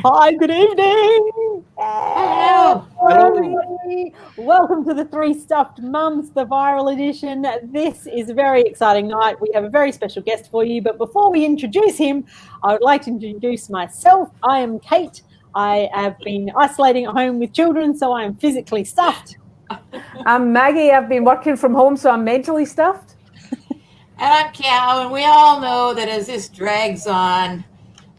Hi, good evening. Hello. Everybody. Welcome to the Three Stuffed Mums, the viral edition. This is a very exciting night. We have a very special guest for you. But before we introduce him, I would like to introduce myself. I am Kate. I have been isolating at home with children, so I am physically stuffed. I'm Maggie. I've been working from home, so I'm mentally stuffed. And I'm Kehau, and we all know that as this drags on,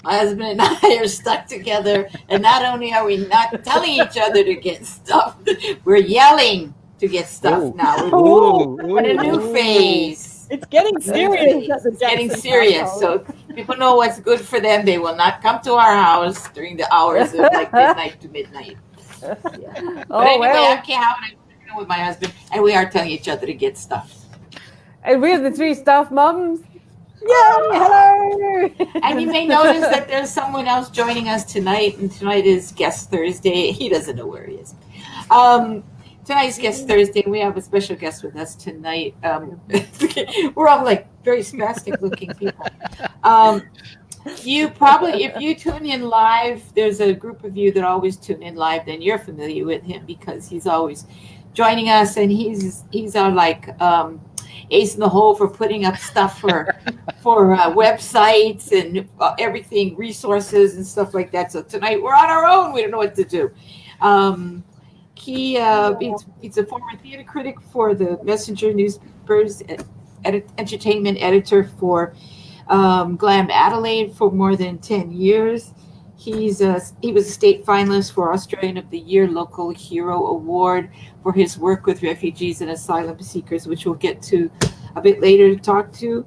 my husband and I are stuck together, and not only are we not telling each other to get stuffed, we're yelling to get stuffed now. We're in a new phase. It's getting serious. It's getting serious. So people know what's good for them. They will not come to our house during the hours of like midnight to midnight. Yeah. But anyway, I'm Kehau, and I'm working with my husband, and we are telling each other to get stuffed. And we're the Three Stuffed Mums. Yay! Hello! And you may notice that there's someone else joining us tonight, and tonight is Guest Thursday. He doesn't know where he is. Tonight's Guest Thursday. We have a special guest with us tonight. We're all like very spastic-looking people. You probably, if you tune in live, there's a group of you that always tune in live. Then you're familiar with him because he's always joining us, and he's our like. Ace in the hole for putting up stuff for websites and everything, resources and stuff like that. So tonight we're on our own. We don't know what to do. He's a former theater critic for the Messenger newspapers, entertainment editor for Glam Adelaide for more than 10 years. He was a state finalist for Australian of the Year Local Hero Award for his work with refugees and asylum seekers, which we'll get to a bit later to talk to.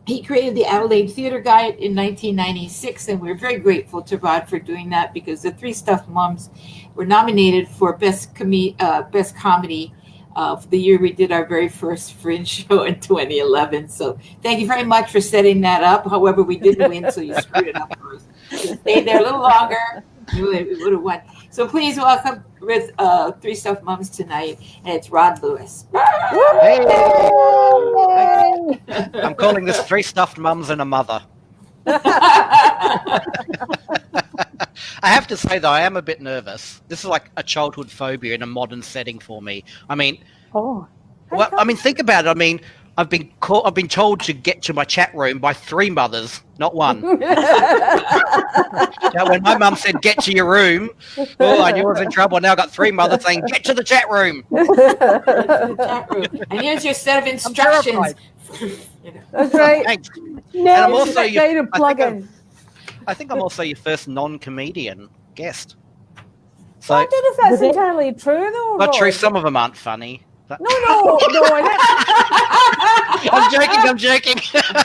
He created the Adelaide Theatre Guide in 1996, and we're very grateful to Rod for doing that because the Three Stuffed Mums were nominated for Best Comedy for the year we did our very first Fringe show in 2011. So thank you very much for setting that up. However, we didn't win, so you screwed it up for us. If you stayed there a little longer, we would have won. So please welcome with Three Stuffed Mums tonight, and it's Rod Lewis. Hey. I'm calling this Three Stuffed Mums and a Mother. I have to say, though, I am a bit nervous. This is like a childhood phobia in a modern setting for me. I mean, think about it. I mean, I've been told to get to my chat room by three mothers, not one. Now, when my mum said, get to your room, I knew I was in trouble. Now I've got three mothers saying, get to the chat room. And here's your set of instructions. That's right. Thanks. No, and I'm also I think I'm also your first non-comedian guest. So, I don't know if that's entirely true, though. Not true. Some of them aren't funny. But... No, I I'm joking. I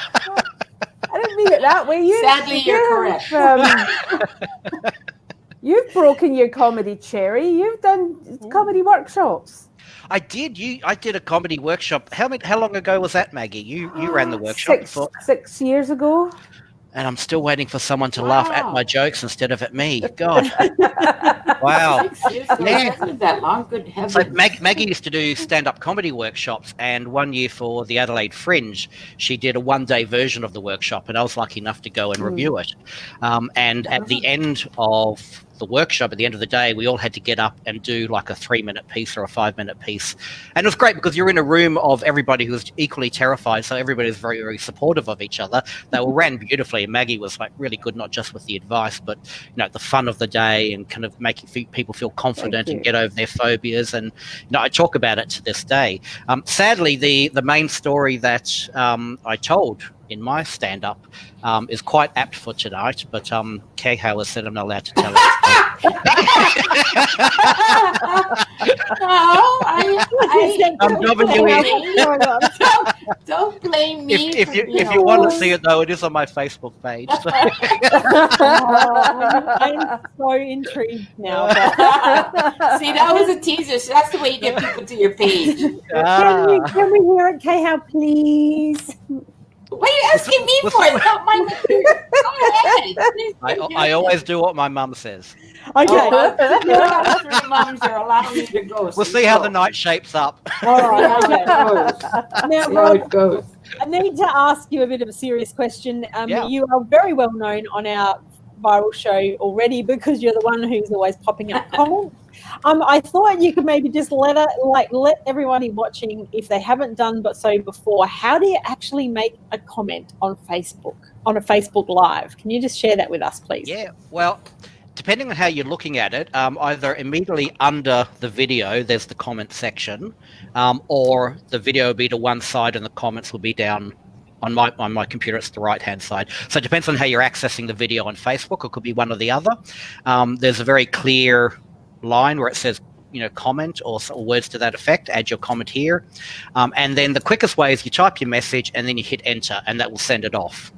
didn't mean it that way. Sadly, you're correct. You've broken your comedy cherry. You've done comedy workshops. I did. I did a comedy workshop. How long ago was that, Maggie? You ran the workshop before. 6 years ago. And I'm still waiting for someone to laugh at my jokes instead of at me. God. Wow. 6 years ago. Yeah. Wasn't that long? Good heavens. So Maggie used to do stand-up comedy workshops, and one year for the Adelaide Fringe, she did a one-day version of the workshop, and I was lucky enough to go and review it. And at the end of the workshop, at the end of the day, we all had to get up and do like a 3-minute piece or a 5-minute piece. And it was great because you're in a room of everybody who was equally terrified, so everybody was very, very supportive of each other. They all ran beautifully, and Maggie was like really good, not just with the advice, but the fun of the day and kind of making people feel confident and get over their phobias. And I talk about it to this day. Sadly, the main story that I told in my stand-up is quite apt for tonight, but Kehau has said I'm not allowed to tell it. I'm dubbing you in. Don't blame me. If you want to see it, though, it is on my Facebook page. So. I'm so intrigued now. See, that was a teaser. So that's the way you get people to your page. Can we hear it, Kehau, please? What are you asking me for? It's not my Go ahead. I always do what my mum says. Okay. Three mums are allowing you to go. We'll see how the night shapes up. All right. Okay. Now, how it goes. I need to ask you a bit of a serious question. You are very well known on our viral show already because you're the one who's always popping up comments. I thought you could maybe just let everybody watching, if they haven't done so before, how do you actually make a comment on Facebook, on a Facebook Live? Can you just share that with us, please? Yeah, well, depending on how you're looking at it, either immediately under the video, there's the comment section, or the video will be to one side and the comments will be down on my computer. It's the right-hand side. So it depends on how you're accessing the video on Facebook. It could be one or the other. There's a very clear line where it says, comment or words to that effect. Add your comment here. And then the quickest way is you type your message and then you hit enter, and that will send it off.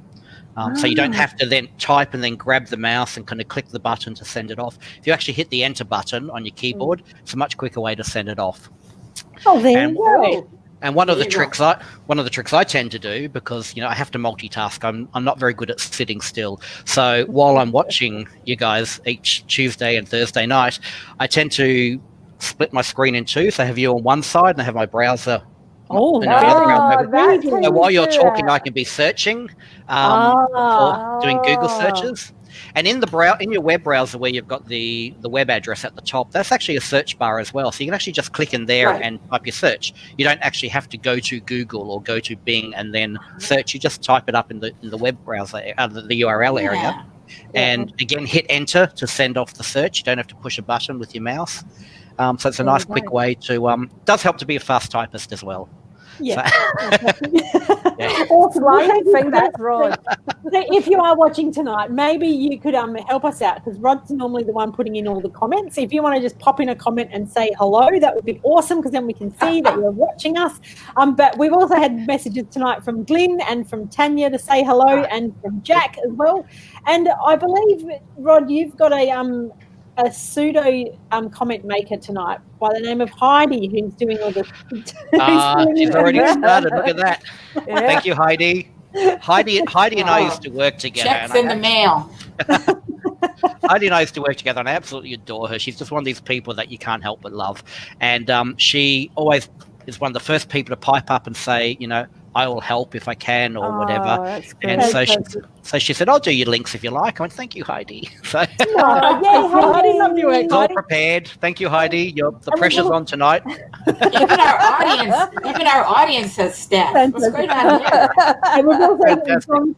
So you don't have to then type and then grab the mouse and kind of click the button to send it off. If you actually hit the enter button on your keyboard, it's a much quicker way to send it off. Oh, there you go. And one of the tricks I tend to do, because I have to multitask. I'm not very good at sitting still. So while I'm watching you guys each Tuesday and Thursday night, I tend to split my screen in two. So I have you on one side and I have my browser. Oh, so while you're talking, I can be searching or doing Google searches. And in your web browser where you've got the web address at the top, that's actually a search bar as well. So you can actually just click in there and type your search. You don't actually have to go to Google or go to Bing and then search. You just type it up in the web browser, the URL area. And again, hit enter to send off the search. You don't have to push a button with your mouse. So it's a nice quick way to, does help to be a fast typist as well. Yeah. Awesome. I think that's Rod. So if you are watching tonight, maybe you could help us out, because Rod's normally the one putting in all the comments. If you want to just pop in a comment and say hello, that would be awesome, because then we can see that you're watching us. But we've also had messages tonight from Glyn and from Tanya to say hello, and from Jack as well. And I believe, Rod, you've got a pseudo comment maker tonight by the name of Heidi, who's doing all the. She's already started. Look at that. Yeah. Thank you, Heidi. Heidi and I used to work together. Checks in the mail. Heidi and I used to work together, and I absolutely adore her. She's just one of these people that you can't help but love. And she always is one of the first people to pipe up and say, I will help if I can, or whatever. And so she said, I'll do your links if you like. I went, thank you, Heidi. So Heidi, love you. It's all prepared. Thank you, Heidi. The pressure's on tonight. Even our audience has stats. What's going on here? And we've also,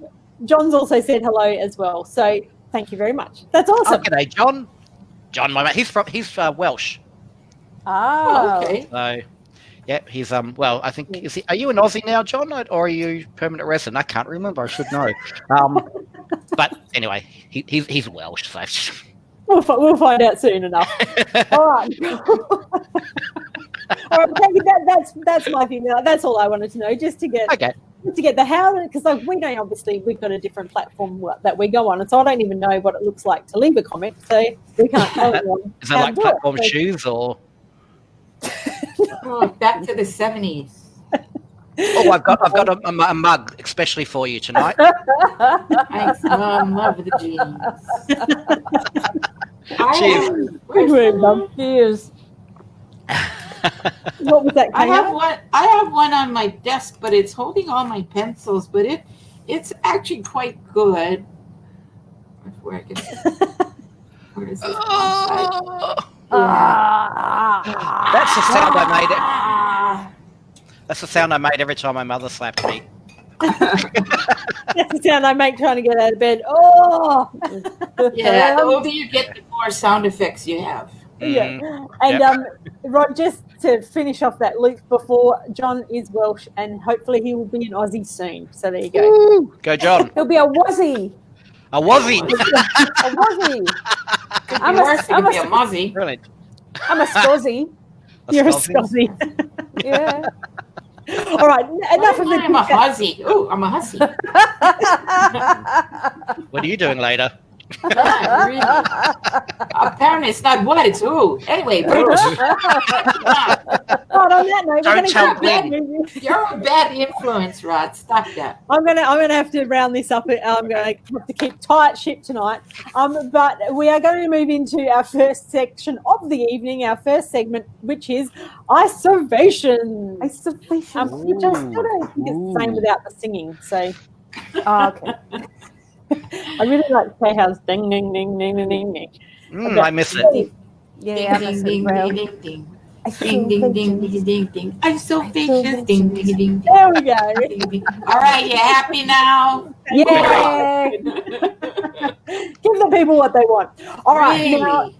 John's also said hello as well. So thank you very much. That's awesome. Oh, g'day, John. John, my mate. He's Welsh. Oh, okay. So. Yeah, he's well, I think are you an Aussie now, John, or are you permanent resident? I can't remember. I should know. But anyway, he's Welsh, so we'll find out soon enough. All right. All right, thank you. That's my thing. That's all I wanted to know, just to get the how, because we know obviously we've got a different platform that we go on, and so I don't even know what it looks like to leave a comment, so we can't tell anyone. Is that like platform shoes or? Oh, back to the 70s. Oh, I've got a mug especially for you tonight. Thanks, Mom. Love the jeans. Cheers. What was that? I have one on my desk, but it's holding all my pencils. But it's actually quite good. Where is it? That's the sound I made. That's the sound I made every time my mother slapped me. That's the sound I make trying to get out of bed. Oh, yeah. The older you get, the more sound effects you have. Yeah, and Rod, just to finish off that loop before, John is Welsh, and hopefully he will be an Aussie soon. So there you go. Ooh, go, John. He'll be a Wazzy. A Wazzy. A Wazzy. I'm a Muzzy. Brilliant. I'm a Scozzy. You're a Scozzy. Yeah. All right. Enough of the. I'm a Huzzy. Oh, I'm a Hussy. What are you doing later? Really. Apparently, it's not what, it's who. Anyway, on that note, don't tell me. You're a bad influence, Rod. Stop that. I'm gonna have to round this up. I'm gonna have to keep tight ship tonight. But we are going to move into our first section of the evening, our first segment, which is isolation. Which I still don't think it's the same without the singing. So, okay. I really like Kehau's ding, ding, ding, ding, ding, ding, ding. I miss it. Yeah, Ding, ding, ding, ding, ding. I Ding, feel ding, ding, ding, ding, ding. I'm so I vicious. feel Ding, ding, ding, ding. There we go. Ding, ding. All right, you happy now? Yeah. Give the people what they want. All right, Really? now,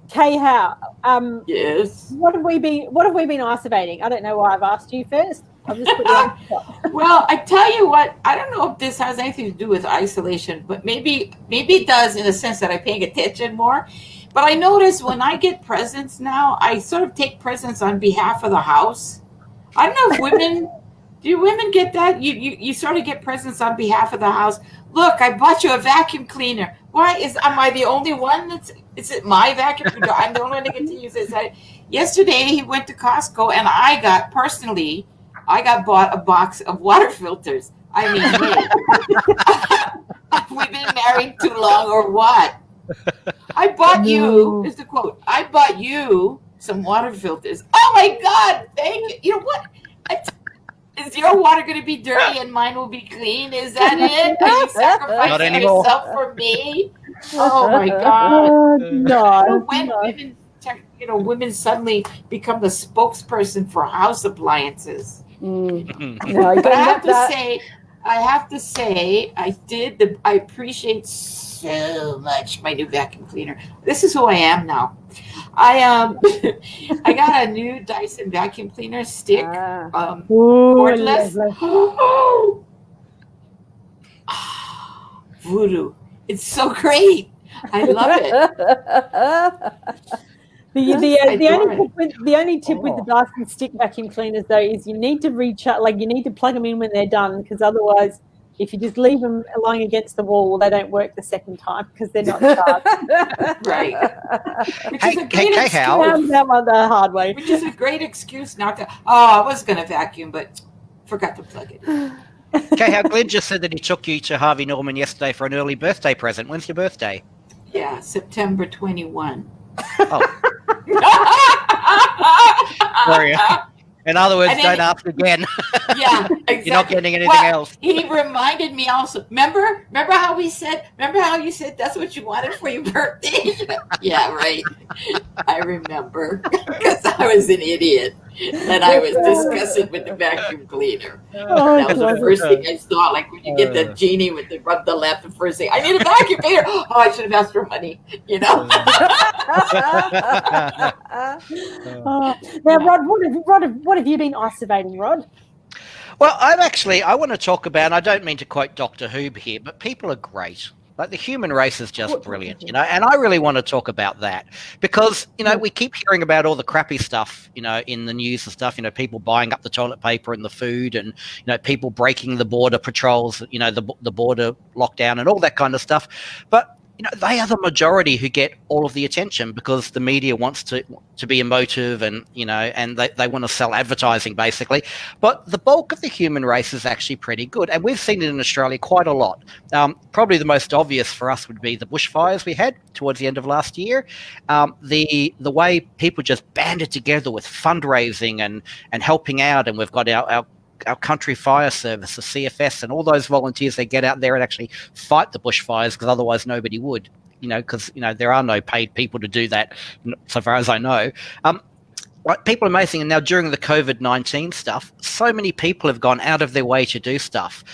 Kehau, Yes. what have we been isolating? I don't know why I've asked you first. I've just put you on the spot. Well, I tell you what, I don't know if this has anything to do with isolation, but maybe it does in the sense that I'm paying attention more. But I notice when I get presents now, I sort of take presents on behalf of the house. I don't know if do women get that? You sort of get presents on behalf of the house. Look, I bought you a vacuum cleaner. Why am I the only one is it my vacuum cleaner? I'm the only one that gets to use this. Yesterday he went to Costco and I got bought a box of water filters. I mean, hey, we've been married too long or what? I bought you, here's the quote, I bought you some water filters. Oh my God, thank you. You know what? Is your water going to be dirty and mine will be clean? Is that it? Are you sacrificing yourself for me? Oh my God. No. When women suddenly become the spokesperson for house appliances. No, But I have to say, I appreciate so much my new vacuum cleaner. This is who I am now. I got a new Dyson vacuum cleaner stick, cordless. Voodoo. It's so great. I love it. The only tip with the Dyson stick vacuum cleaners though is you need to recharge, you need to plug them in when they're done, because otherwise, if you just leave them lying against the wall, they don't work the second time because they're not charged. Right. Which is a great excuse. Found that one the hard way. Which is a great excuse not to. Oh, I was going to vacuum, but forgot to plug it. Kehau, Glenn just said that he took you to Harvey Norman yesterday for an early birthday present. When's your birthday? Yeah, September 21. Oh. Sorry. In other words, don't ask again. Yeah, exactly. You're not getting anything else. He reminded me also. Remember how you said that's what you wanted for your birthday? Yeah, right. I remember because I was an idiot and I was discussing with the vacuum cleaner. That was the first thing I saw. Like when you get the genie with the rub the lamp, the first thing, I need a vacuum cleaner. Oh, I should have asked for money. Now, Rod, what have you been isolating, Rod? Well, I want to talk about, and I don't mean to quote Doctor Who here, but people are great. Like the human race is just brilliant, and I really want to talk about that because, we keep hearing about all the crappy stuff, in the news and stuff, people buying up the toilet paper and the food and, people breaking the border patrols, the border lockdown and all that kind of stuff. But they are the majority who get all of the attention because the media wants to be emotive and, and they want to sell advertising basically. But the bulk of the human race is actually pretty good. And we've seen it in Australia quite a lot. Probably the most obvious for us would be the bushfires we had towards the end of last year. The way people just banded together with fundraising and helping out. And we've got our country fire service, the CFS, and all those volunteers, they get out there and actually fight the bushfires because otherwise nobody would, because, there are no paid people to do that, so far as I know. People are amazing. And now during the COVID-19 stuff, so many people have gone out of their way to do stuff.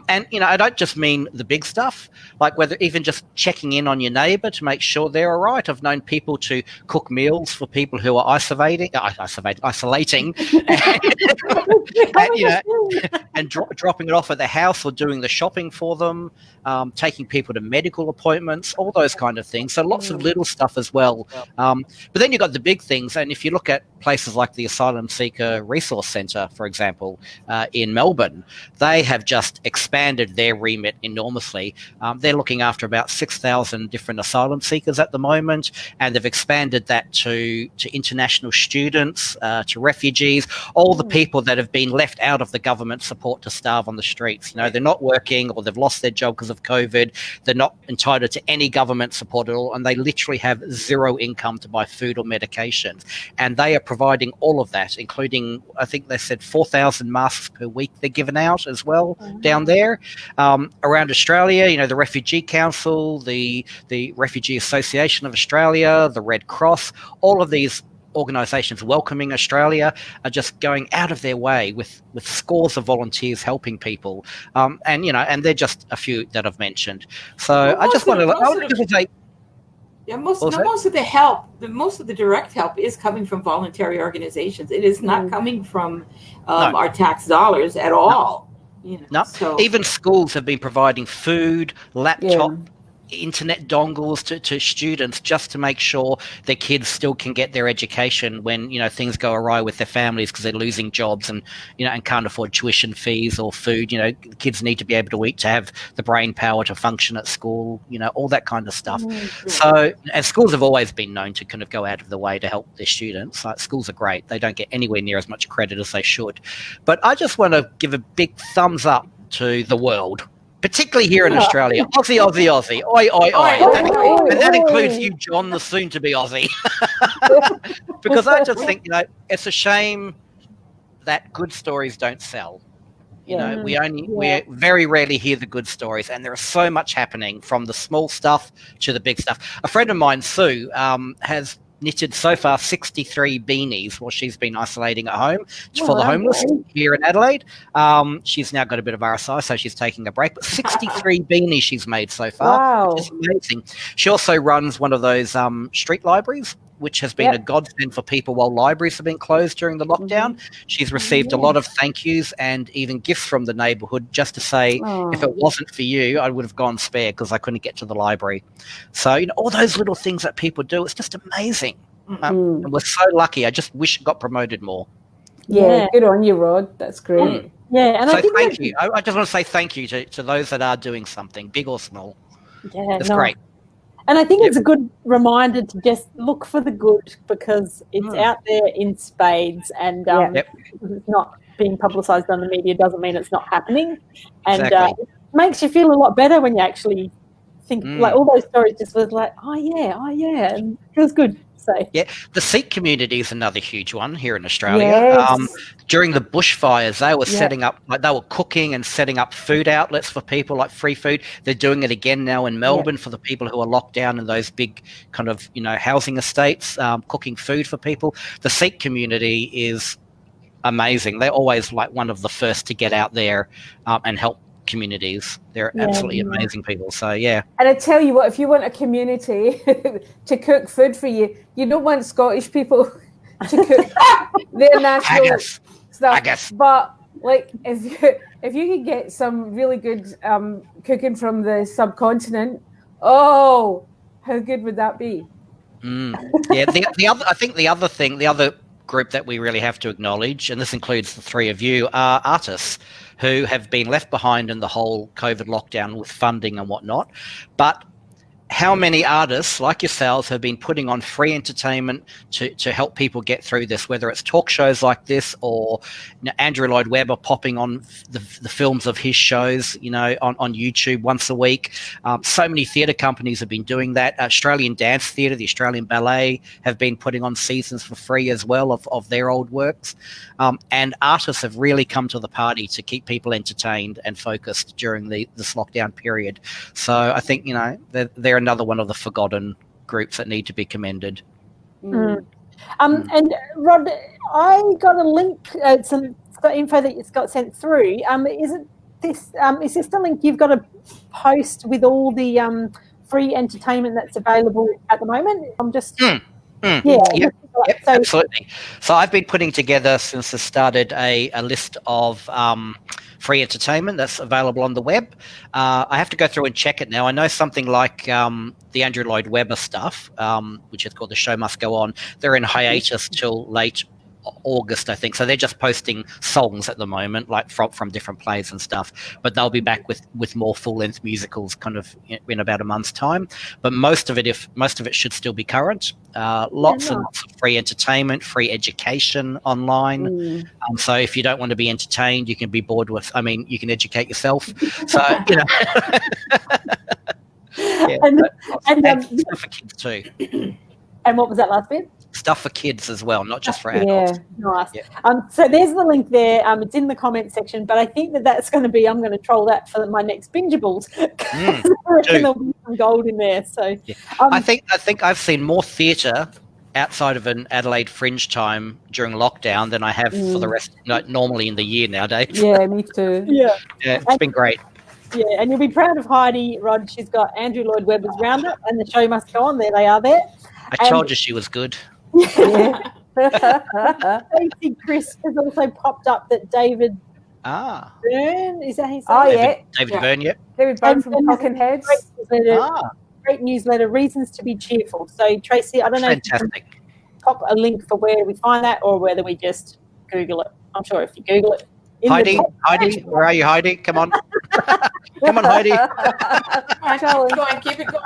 And, I don't just mean the big stuff, like whether even just checking in on your neighbour to make sure they're all right. I've known people to cook meals for people who are isolating and dropping it off at the house or doing the shopping for them, taking people to medical appointments, all those kind of things. So lots of little stuff as well. But then you've got the big things. And if you look at places like the Asylum Seeker Resource Centre, for example, in Melbourne, they have just expanded their remit enormously. They're looking after about 6,000 different asylum seekers at the moment, and they've expanded that to international students, to refugees, all the people that have been left out of the government support to starve on the streets. They're not working or they've lost their job because of COVID. They're not entitled to any government support at all, and they literally have zero income to buy food or medications. And they are providing all of that, including, I think they said 4,000 masks per week they're given out as well down there. Around Australia, the Refugee Council, the Refugee Association of Australia, the Red Cross, all of these organisations welcoming Australia are just going out of their way with scores of volunteers helping people, and they're just a few that I've mentioned. So I just want to say, most of the help, most of the direct help is coming from voluntary organizations. It is not coming from our tax dollars at all. So. Even schools have been providing food, laptop, internet dongles to students just to make sure their kids still can get their education when things go awry with their families because they're losing jobs and can't afford tuition fees or food. Kids need to be able to eat to have the brain power to function at school, all that kind of stuff. So, and schools have always been known to kind of go out of the way to help their students. Like, schools are great. They don't get anywhere near as much credit as they should. But I just want to give a big thumbs up to the world, particularly here in Australia. Aussie, Aussie, Aussie. Oi, oi, oi. And that includes you, John, the soon-to-be Aussie. Because I just think, it's a shame that good stories don't sell. We very rarely hear the good stories, and there is so much happening from the small stuff to the big stuff. A friend of mine, Sue, has knitted so far 63 beanies while she's been isolating at home for the homeless here in Adelaide. She's now got a bit of RSI, so she's taking a break. But 63 beanies she's made so far, which is amazing. She also runs one of those street libraries, which has been a godsend for people while libraries have been closed during the lockdown. She's received a lot of thank yous and even gifts from the neighbourhood just to say, if it wasn't for you, I would have gone spare because I couldn't get to the library. So, all those little things that people do, it's just amazing. And we're so lucky. I just wish it got promoted more. Yeah, good on you, Rod. That's great. Yeah, and so thank you. I just want to say thank you to those that are doing something, big or small. Yeah, it's great. And I think it's a good reminder to just look for the good, because it's out there in spades, and it's not being publicised on the media doesn't mean it's not happening. And it makes you feel a lot better when you actually think, like, all those stories just was like, oh yeah, and it feels good. So. Yeah, the Sikh community is another huge one here in Australia. During the bushfires, they were setting up, they were cooking and setting up food outlets for people, like free food. They're doing it again now in Melbourne for the people who are locked down in those big kind of, housing estates, cooking food for people. The Sikh community is amazing. They're always like one of the first to get out there and help communities. They're absolutely amazing people. So and I tell you what, if you want a community to cook food for you, you don't want Scottish people to cook their national stuff. But like, if you could get some really good cooking from the subcontinent, how good would that be? The other group that we really have to acknowledge, and this includes the three of you, are artists who have been left behind in the whole COVID lockdown with funding and whatnot. But how many artists like yourselves have been putting on free entertainment to help people get through this, whether it's talk shows like this or Andrew Lloyd Webber popping on the films of his shows, on YouTube once a week. So many theatre companies have been doing that. Australian Dance Theatre, the Australian Ballet have been putting on seasons for free as well of their old works. And artists have really come to the party to keep people entertained and focused during this lockdown period. So I think, they're another one of the forgotten groups that need to be commended. And Rod, I got a link, some info that got sent through. Is this the link you've got to post with all the free entertainment that's available at the moment? I'm just absolutely. So I've been putting together, since this started, a list of free entertainment that's available on the web. I have to go through and check it now. I know something like the Andrew Lloyd Webber stuff, which is called The Show Must Go On. They're in hiatus till late August, I think. So they're just posting songs at the moment, like from different plays and stuff. But they'll be back with more full-length musicals kind of in about a month's time. But most of it should still be current. Lots and lots of free entertainment, free education online. So if you don't want to be entertained, you can be bored with. I mean, you can educate yourself. So and stuff for kids too. And what was that last bit? Stuff for kids as well, not just for adults. Nice. Yeah. So there's the link there. It's in the comment section, but I think that's going to be, I'm going to troll that for my next bingeables. I reckon there'll be some gold in there. So I think I've seen more theatre outside of an Adelaide Fringe time during lockdown than I have for the rest, normally in the year nowadays. Yeah, me too. Yeah, it's been great. Yeah, and you'll be proud of Heidi, Rod. She's got Andrew Lloyd Webber's Roundup and The Show Must Go On. There they are there. I told you she was good. Stacey Crisp has also popped up that David Byrne, is that his name? Oh, yeah. David Byrne, yeah. David Byrne from Talking Heads. Great newsletter, Reasons to be Cheerful. So, Tracy, I don't know if you can pop a link for where we find that or whether we just Google it. I'm sure if you Google it. Heidi, where are you, Heidi? Come on. Come on, Heidi. Keep it going.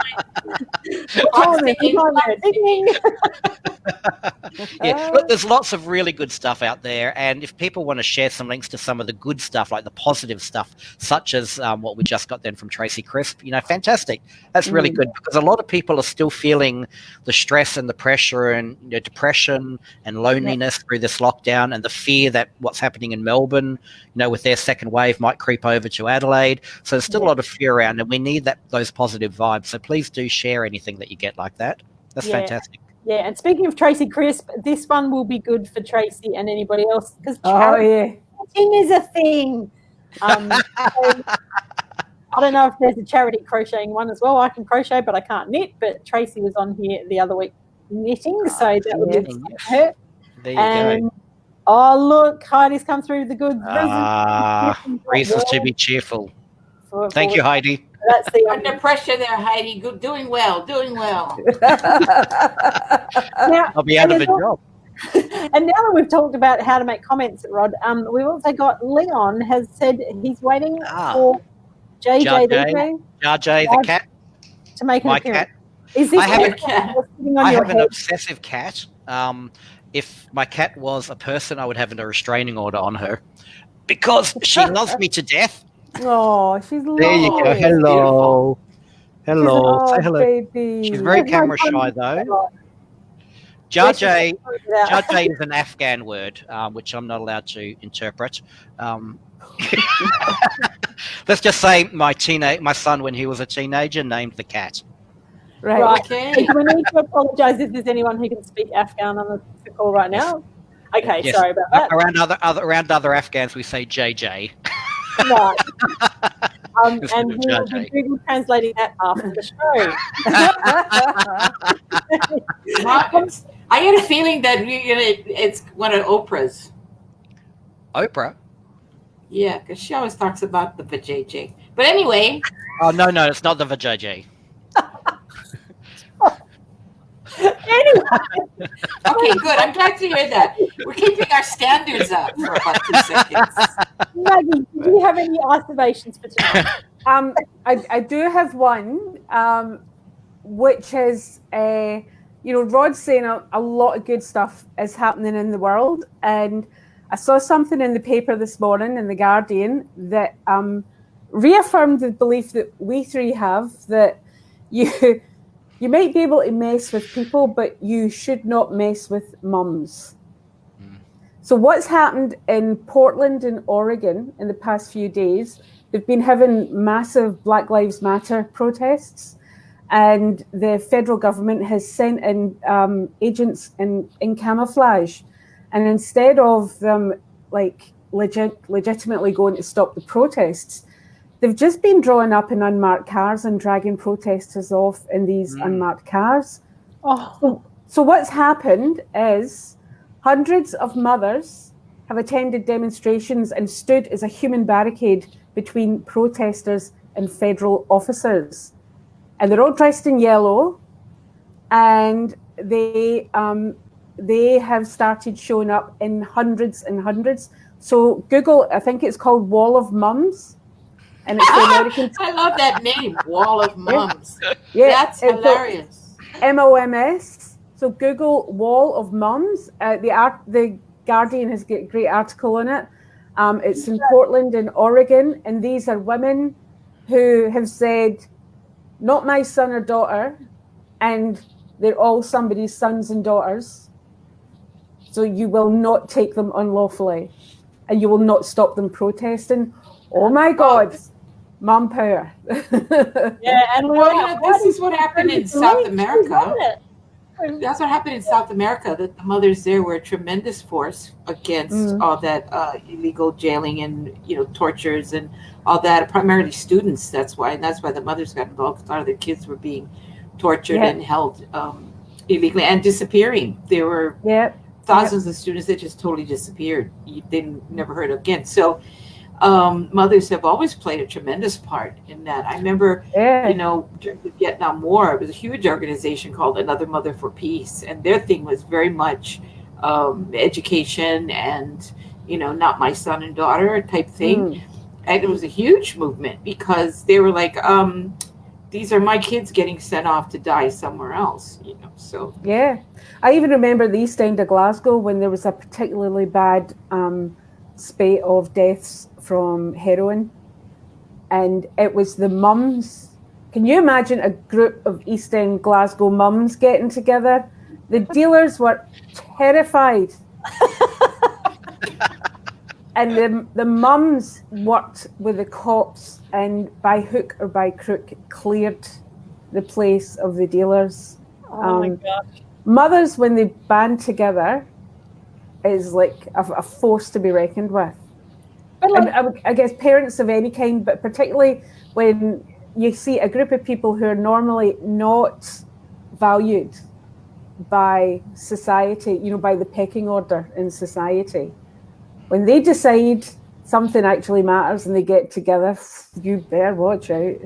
Look, there's lots of really good stuff out there, and if people want to share some links to some of the good stuff, like the positive stuff, such as what we just got then from Tracy Crisp, fantastic. That's really good, because a lot of people are still feeling the stress and the pressure and depression and loneliness through this lockdown, and the fear that what's happening in Melbourne, with their second wave might creep over to Adelaide. So there's still a lot of fear around, and we need those positive vibes. So please do share anything that you get like that. That's fantastic. Yeah, and speaking of Tracy Crisp, this one will be good for Tracy and anybody else, because crocheting is a thing. So I don't know if there's a charity crocheting one as well. I can crochet, but I can't knit. But Tracy was on here the other week knitting, so that would be her. There you go. Oh, look, Heidi's come through the goods. Reasons to be cheerful. Thank you, Heidi. That's the under pressure there, Heidi. Good, doing well. Now, I'll be out of a job. And now that we've talked about how to make comments, Rod, we've also got Leon has said he's waiting for JJ the cat to make an appearance. Cat. Is this I have an obsessive cat. If my cat was a person, I would have a restraining order on her because she loves me to death. Oh, she's lovely. There you go. Hello. Say hello. Baby. She's very camera shy, though. Jajay is an Afghan word, which I'm not allowed to interpret. Let's just say my son, when he was a teenager, named the cat. Right. Okay. We need to apologise if there's anyone who can speak Afghan on the call right now. Okay, yes. Sorry about that. Around other Afghans, we say JJ. Right. And we'll be Google translating that after the show. I get a feling that it's one of Oprah's. Oprah? Yeah, because she always talks about the vajayjay. But anyway. Oh, no, it's not the vajayjay. Anyway. Okay, good. I'm glad to hear that. We're keeping our standards up for about 2 seconds. Maggie, do you have any observations for tonight? I do have one, which is, Rod's saying a lot of good stuff is happening in the world. And I saw something in the paper this morning in The Guardian that reaffirmed the belief that we three have that you might be able to mess with people, but you should not mess with mums. So what's happened in Portland and Oregon in the past few days, they've been having massive Black Lives Matter protests, and the federal government has sent in agents in camouflage. And instead of them legitimately going to stop the protests, they've just been drawing up in unmarked cars and dragging protesters off in these unmarked cars. So what's happened is hundreds of mothers have attended demonstrations and stood as a human barricade between protesters and federal officers. And they're all dressed in yellow, and they have started showing up in hundreds and hundreds. So Google, I think it's called Wall of Mums. And it's the American. I love that name, Wall of Mums. Yeah, that's hilarious. MOMS. So Google Wall of Mums. The Guardian has got a great article on it. It's in Portland and Oregon, and these are women who have said, "Not my son or daughter," and they're all somebody's sons and daughters. So you will not take them unlawfully, and you will not stop them protesting. Oh my God, mum power. Yeah, and this is what happened in South America. That's what happened in South America, that the mothers there were a tremendous force against all that illegal jailing and, tortures and all that, primarily students. That's why the mothers got involved, because a lot of their kids were being tortured and held illegally and disappearing. There were thousands of students that just totally disappeared. They never heard of again. So mothers have always played a tremendous part in that. I remember, during the Vietnam War, it was a huge organization called Another Mother for Peace, and their thing was very much education and, not my son and daughter type thing. And it was a huge movement, because they were like, these are my kids getting sent off to die somewhere else, so. Yeah. I even remember the East End of Glasgow when there was a particularly bad spate of deaths from heroin, and it was the mums. Can you imagine a group of East End Glasgow mums getting together? The dealers were terrified. And the mums worked with the cops, and by hook or by crook cleared the place of the dealers. Oh my gosh. Mothers, when they band together, is like a force to be reckoned with. And I guess parents of any kind, but particularly when you see a group of people who are normally not valued by society, by the pecking order in society, when they decide something actually matters and they get together, you better watch out.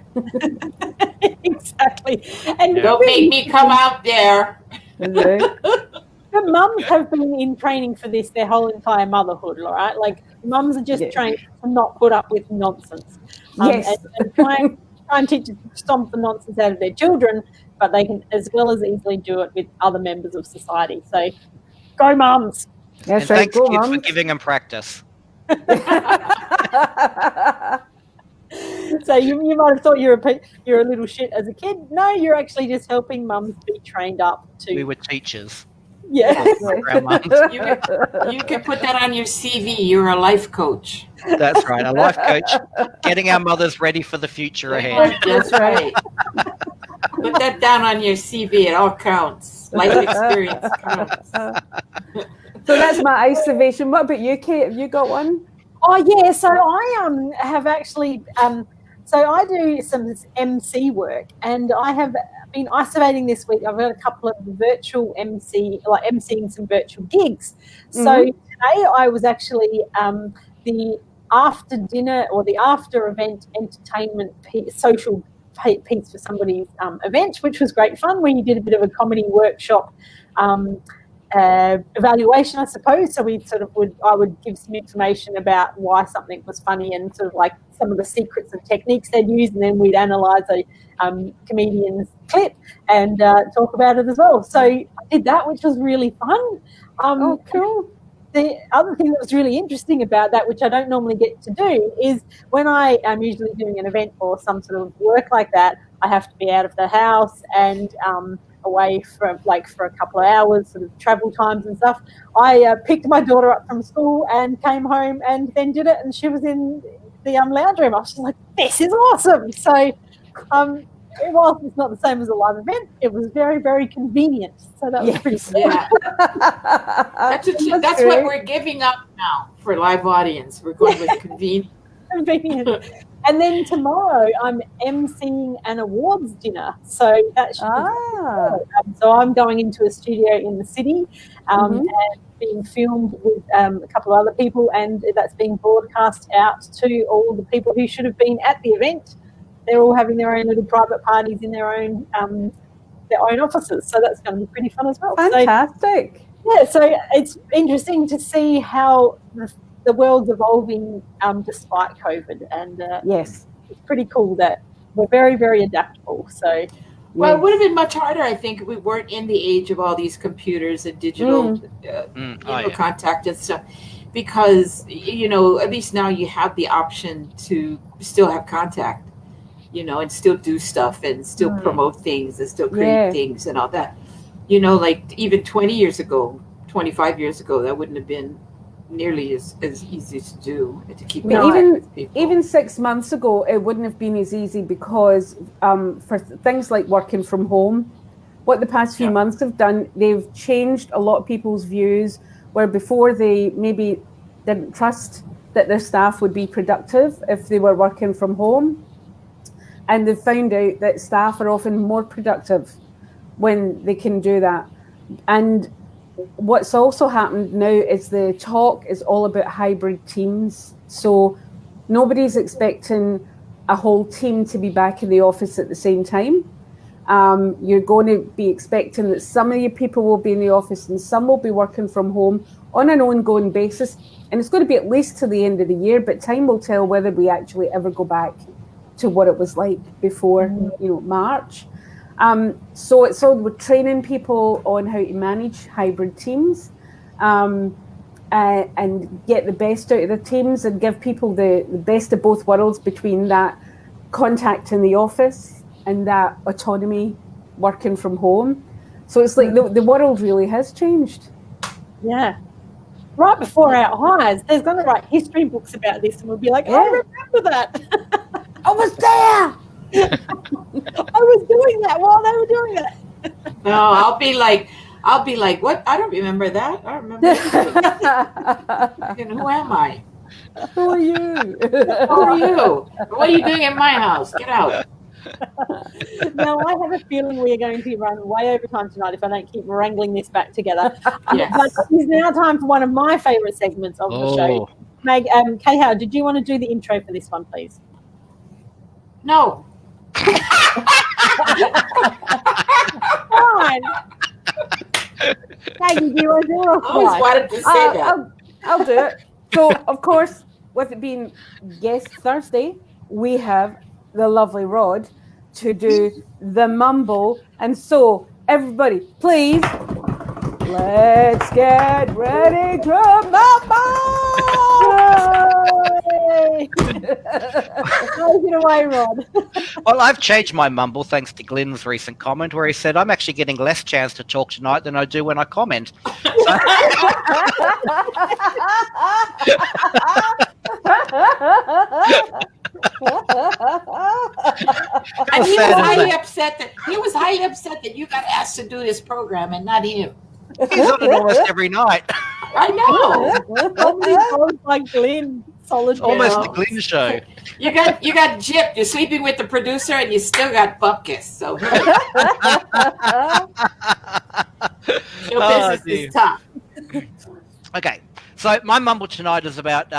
Exactly. And don't make me come out there. But mums have been in training for this their whole entire motherhood, all right? Like, mums are just trained to not put up with nonsense. And try and teach to stomp the nonsense out of their children, but they can as well as easily do it with other members of society. So, go mums. And thanks, kids, for giving them practice. So you might have thought you're a little shit as a kid. No, you're actually just helping mums be trained up to. We were teachers. Yeah. You can put that on your CV. You're a life coach. That's right, a life coach, getting our mothers ready for the future ahead. That's right. Put that down on your CV. It all counts. Life experience counts. So that's my isolation. What about you, Kate? Have you got one? Oh yeah. So I have actually. So I do some MC work, and I have been isolating this week. I've got a couple of virtual emceeing some virtual gigs. So today I was actually the after dinner or the after event entertainment social piece for somebody's event, which was great fun. We did a bit of a comedy workshop evaluation, I suppose. So I would give some information about why something was funny and sort of like some of the secrets and techniques they'd use, and then we'd analyse a comedian's clip and talk about it as well. So I did that, which was really fun. Cool. The other thing that was really interesting about that, which I don't normally get to do, is when I am usually doing an event or some sort of work like that, I have to be out of the house and away for a couple of hours, sort of travel times and stuff. I picked my daughter up from school and came home and then did it, and she was in the lounge room. I was just like, this is awesome. So whilst it's not the same as a live event, it was very, very convenient. So that was pretty cool. Yeah. That's what we're giving up now for live audience. We're going with convenient. And then tomorrow I'm emceeing an awards dinner. So that should be cool. So I'm going into a studio in the city and being filmed with a couple of other people, and that's being broadcast out to all the people who should have been at the event. They're all having their own little private parties in their own offices. So that's going to be pretty fun as well. Fantastic. So it's interesting to see how the world's evolving despite COVID, and it's pretty cool that we're very, very adaptable. So, well, it would have been much harder, I think, if we weren't in the age of all these computers and digital contact and stuff, because at least now you have the option to still have contact, and still do stuff and still promote things and still create things and all that. you know, like even 20 years ago, 25 years ago, that wouldn't have been nearly as easy to do, to keep in touch with people. Even 6 months ago, it wouldn't have been as easy because for things like working from home, what the past few months have done, they've changed a lot of people's views, where before they maybe didn't trust that their staff would be productive if they were working from home. And they've found out that staff are often more productive when they can do that. And what's also happened now is the talk is all about hybrid teams. So nobody's expecting a whole team to be back in the office at the same time. You're going to be expecting that some of your people will be in the office and some will be working from home on an ongoing basis. And it's going to be at least to the end of the year, but time will tell whether we actually ever go back to what it was like before, March. So it's all, we're training people on how to manage hybrid teams and get the best out of the teams and give people the best of both worlds between that contact in the office and that autonomy working from home. So it's like the world really has changed. Yeah. Right before our eyes, there's going to write history books about this and we'll be like, I remember that. I was there. I was doing that while they were doing it. No, I'll be like, what? I don't remember that. I remember that. Who am I? Who are you? Who are you? What are you doing in my house? Get out. Now, I have a feeling we are going to run way over time tonight if I don't keep wrangling this back together. Yes. But it's now time for one of my favourite segments of the show. Meg, Kehau, did you want to do the intro for this one, please? No. Fine. Maggie, do you want to do it? I always wanted to say that. I'll do it. So, of course, with it being Guest Thursday, we have the lovely Rod to do the mumble. And so, everybody, please, let's get ready to mumble! Take it away, Rod. Well, I've changed my mumble thanks to Glenn's recent comment where he said, I'm actually getting less chance to talk tonight than I do when I comment. And he was highly upset that you got asked to do this program and not him. He's on it almost every night. I know. Almost like Glenn. Solid. Almost the Glenn show. You got gypped. You're sleeping with the producer and you still got bupkis. So your business is tough. Okay. So my mumble tonight is about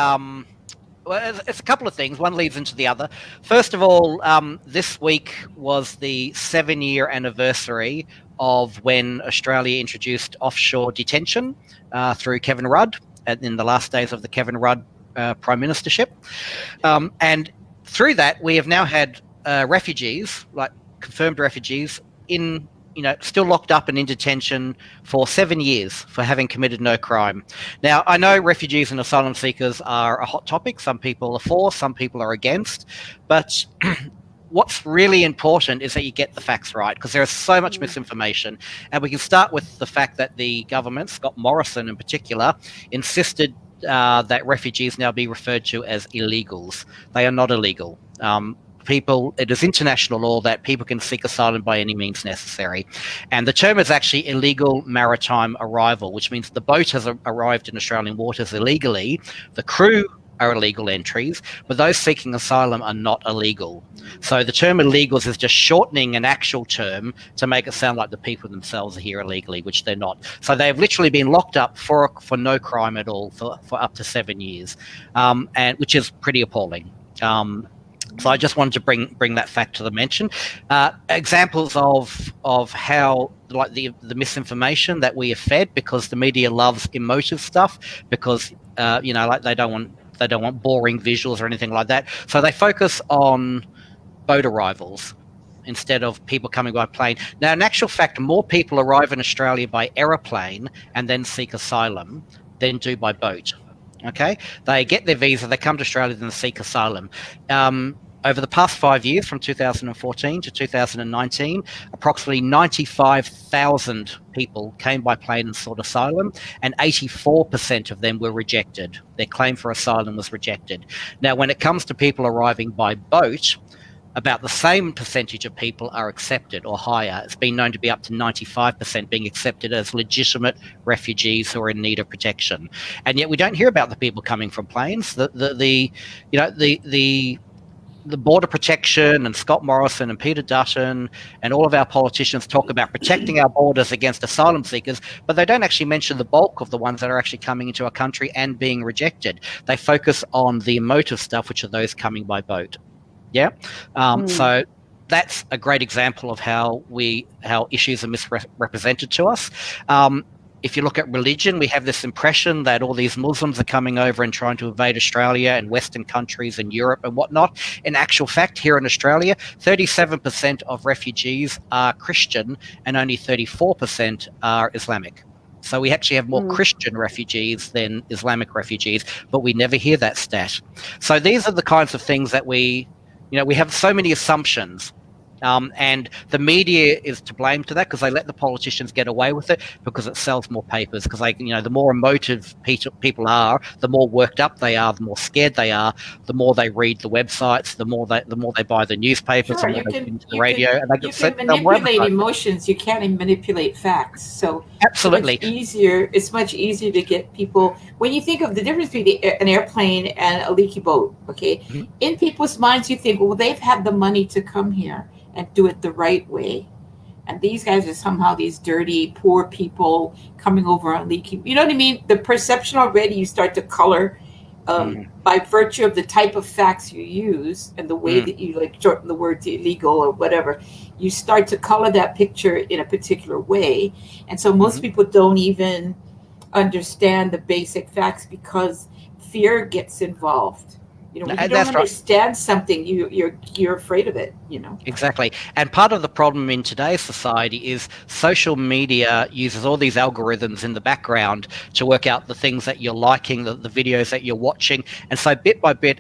well, it's a couple of things. One leads into the other. First of all, this week was the 7-year anniversary of when Australia introduced offshore detention through Kevin Rudd in the last days of the Kevin Rudd prime ministership. And through that, we have now had refugees, like confirmed refugees, still locked up and in detention for 7 years for having committed no crime. Now, I know refugees and asylum seekers are a hot topic. Some people are for, some people are against. But what's really important is that you get the facts right, because there is so much misinformation. And we can start with the fact that the government, Scott Morrison in particular, insisted that refugees now be referred to as illegals. They are not illegal. It is international law that people can seek asylum by any means necessary. And the term is actually illegal maritime arrival, which means the boat has arrived in Australian waters illegally. The crew are illegal entries, but those seeking asylum are not illegal. So the term illegals is just shortening an actual term to make it sound like the people themselves are here illegally, which they're not. So they have literally been locked up for no crime at all for up to 7 years, and which is pretty appalling. So I just wanted to bring that fact to the mention. Examples of how like the misinformation that we have fed, because the media loves emotive stuff, because like they don't want boring visuals or anything like that. So they focus on boat arrivals instead of people coming by plane. Now, in actual fact, more people arrive in Australia by aeroplane and then seek asylum than do by boat. Okay? They get their visa, they come to Australia, then seek asylum. over the past 5 years, from 2014 to 2019, approximately 95,000 people came by plane and sought asylum, and 84% of them were rejected. Their claim for asylum was rejected. Now, when it comes to people arriving by boat, about the same percentage of people are accepted or higher. It's been known to be up to 95% being accepted as legitimate refugees who are in need of protection. And yet we don't hear about the people coming from planes. The Border Protection and Scott Morrison and Peter Dutton and all of our politicians talk about protecting our borders against asylum seekers, but they don't actually mention the bulk of the ones that are actually coming into our country and being rejected. They focus on the emotive stuff, which are those coming by boat. Yeah. So that's a great example of how issues are misrepresented to us. If you look at religion, we have this impression that all these Muslims are coming over and trying to invade Australia and Western countries and Europe and whatnot. In actual fact, here in Australia, 37% of refugees are Christian and only 34% are Islamic. So we actually have more Christian refugees than Islamic refugees, but we never hear that stat. So these are the kinds of things that we have so many assumptions. And the media is to blame to that because they let the politicians get away with it because it sells more papers. Because the more emotive people are, the more worked up they are, the more scared they are, the more they read the websites, the more they buy the newspapers, Sure, the more they listen to the radio. And they you can manipulate emotions. You can't manipulate facts. So absolutely, it's much easier to get people. When you think of the difference between an airplane and a leaky boat, okay, in people's minds, you think, well, they've had the money to come here and do it the right way. And these guys are somehow these dirty, poor people coming over on leaky. You know what I mean? The perception already, you start to color by virtue of the type of facts you use and the way that you shorten the word to illegal or whatever. You start to color that picture in a particular way. And so most people don't even understand the basic facts because fear gets involved. When you don't understand something, you're afraid of it, Exactly. And part of the problem in today's society is social media uses all these algorithms in the background to work out the things that you're liking, the videos that you're watching. And so bit by bit,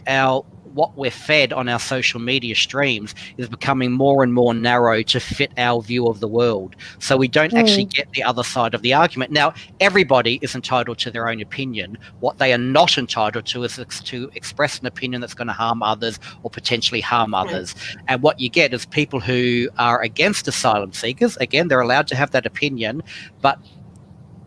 what we're fed on our social media streams is becoming more and more narrow to fit our view of the world. So we don't actually get the other side of the argument. Now, everybody is entitled to their own opinion. What they are not entitled to is to express an opinion that's going to harm others or potentially harm others. And what you get is people who are against asylum seekers. Again, they're allowed to have that opinion, but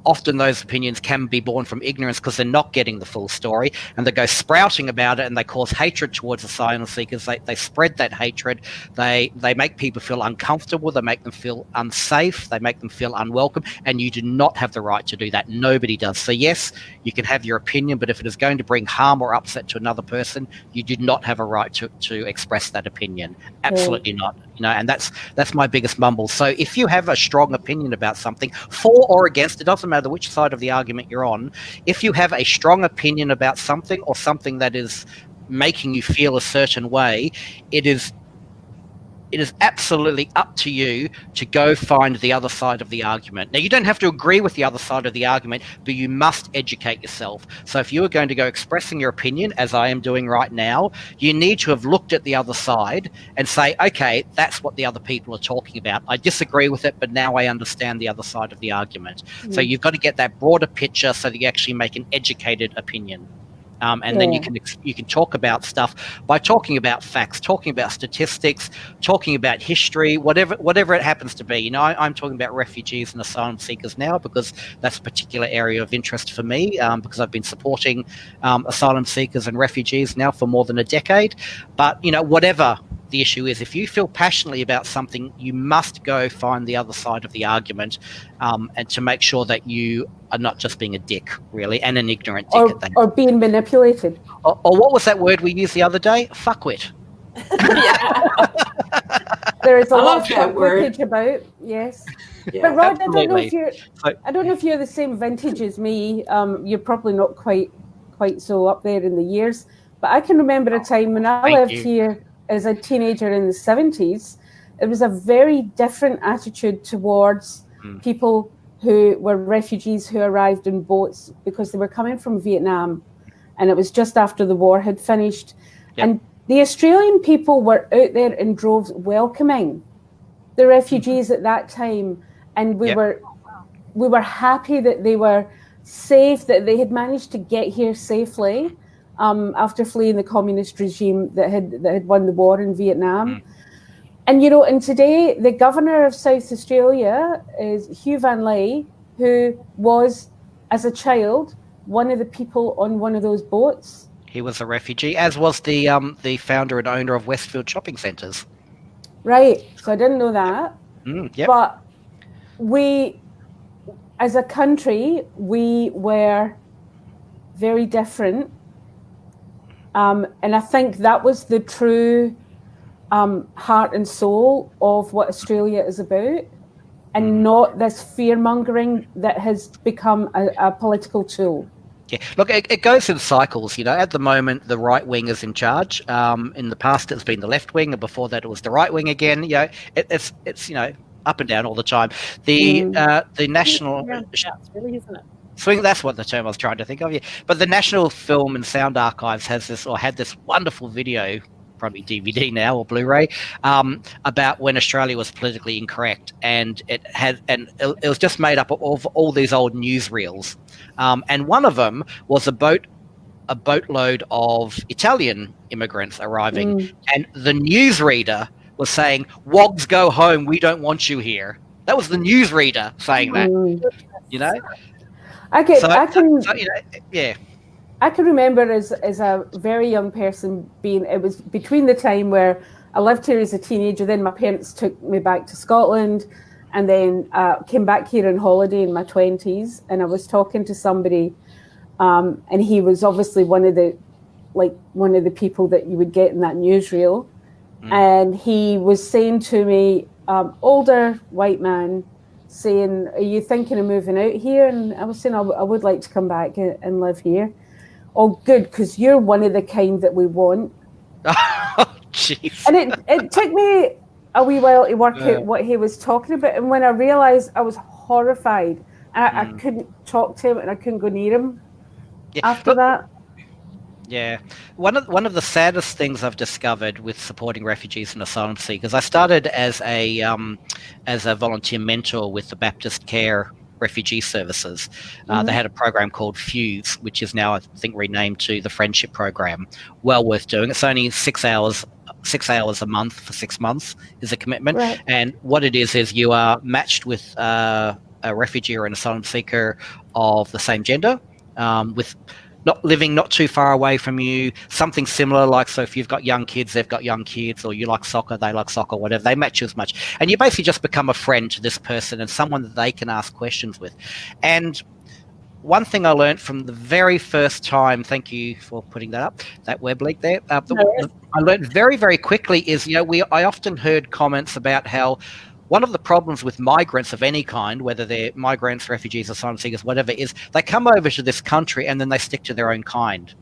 often those opinions can be born from ignorance because they're not getting the full story, and they go sprouting about it and they cause hatred towards asylum seekers. They spread that hatred. They make people feel uncomfortable. They make them feel unsafe. They make them feel unwelcome, and you do not have the right to do that. Nobody does. So yes, you can have your opinion, but if it is going to bring harm or upset to another person, you do not have a right to express that opinion. Absolutely not. And that's my biggest mumble. So if you have a strong opinion about something, for or against, it doesn't matter which side of the argument you're on. If you have a strong opinion about something or something that is making you feel a certain way, it is absolutely up to you to go find the other side of the argument. Now, you don't have to agree with the other side of the argument, but you must educate yourself. So if you are going to go expressing your opinion, as I am doing right now, you need to have looked at the other side and say, okay, that's what the other people are talking about. I disagree with it, but now I understand the other side of the argument. So you've got to get that broader picture so that you actually make an educated opinion. Then you can talk about stuff by talking about facts, talking about statistics, talking about history, whatever it happens to be. I'm talking about refugees and asylum seekers now because that's a particular area of interest for me because I've been supporting asylum seekers and refugees now for more than a decade. But, whatever the issue is, if you feel passionately about something, you must go find the other side of the argument and to make sure that you are not just being a dick, really, and an ignorant dick at that. Or being manipulated. Or what was that word we used the other day? Fuckwit. There is a lot of wordage about, yes. Yeah, but Rod, absolutely. I don't know if you're the same vintage as me. You're probably not quite so up there in the years. But I can remember a time when I lived here as a teenager in the 70s. It was a very different attitude towards people who were refugees who arrived in boats because they were coming from Vietnam, and it was just after the war had finished. Yep. And the Australian people were out there in droves welcoming the refugees at that time, and we were happy that they were safe, that they had managed to get here safely after fleeing the communist regime that had won the war in Vietnam. And, you know, and today the governor of South Australia is Hugh Van Lay, who was, as a child, one of the people on one of those boats. He was a refugee, as was the founder and owner of Westfield Shopping Centres. Right. So I didn't know that. Yep. But we, as a country, we were very different. And I think that was the true heart and soul of what Australia is about, and not this fear-mongering that has become a political tool. Yeah, look, it goes in cycles. You know, at the moment, the right wing is in charge. In the past, it's been the left wing, and before that, it was the right wing again. You know, it's you know, up and down all the time. The national really, isn't it? swing. That's what the term I was trying to think of. Yeah, but the National Film and Sound Archives had this wonderful video, probably DVD now or Blu-ray, about when Australia was politically incorrect, and it was just made up of all these old newsreels, and one of them was a boatload of Italian immigrants arriving, and the newsreader was saying, "Wogs go home, we don't want you here." That was the newsreader saying that. You know, I can remember as a very young person it was between the time where I lived here as a teenager, then my parents took me back to Scotland, and then came back here on holiday in my 20s, and I was talking to somebody, and he was obviously one of the people that you would get in that newsreel, and he was saying to me, older white man, saying, "Are you thinking of moving out here?" And I was saying, I would like to come back and live here. "Oh, good, because you're one of the kind that we want." Oh, jeez. And it took me a wee while to work out what he was talking about. And when I realised, I was horrified. I couldn't talk to him, and I couldn't go near him after that. Yeah. One of the saddest things I've discovered with supporting refugees and asylum seekers, I started as a volunteer mentor with the Baptist Care Refugee Services. They had a program called Fuse, which is now, I think, renamed to the Friendship Program. Well worth doing. It's only 6 hours a month for 6 months is a commitment. Right. And what it is you are matched with a refugee or an asylum seeker of the same gender, with living not too far away from you, something similar, like, so if you've got young kids, they've got young kids, or you like soccer, they like soccer, whatever, they match you as much. And you basically just become a friend to this person and someone that they can ask questions with. And one thing I learned from the very first time, thank you for putting that up, that web link there, I learned very, very quickly is, you know, I often heard comments about how one of the problems with migrants of any kind, whether they're migrants, refugees, asylum seekers, whatever, is they come over to this country and then they stick to their own kind.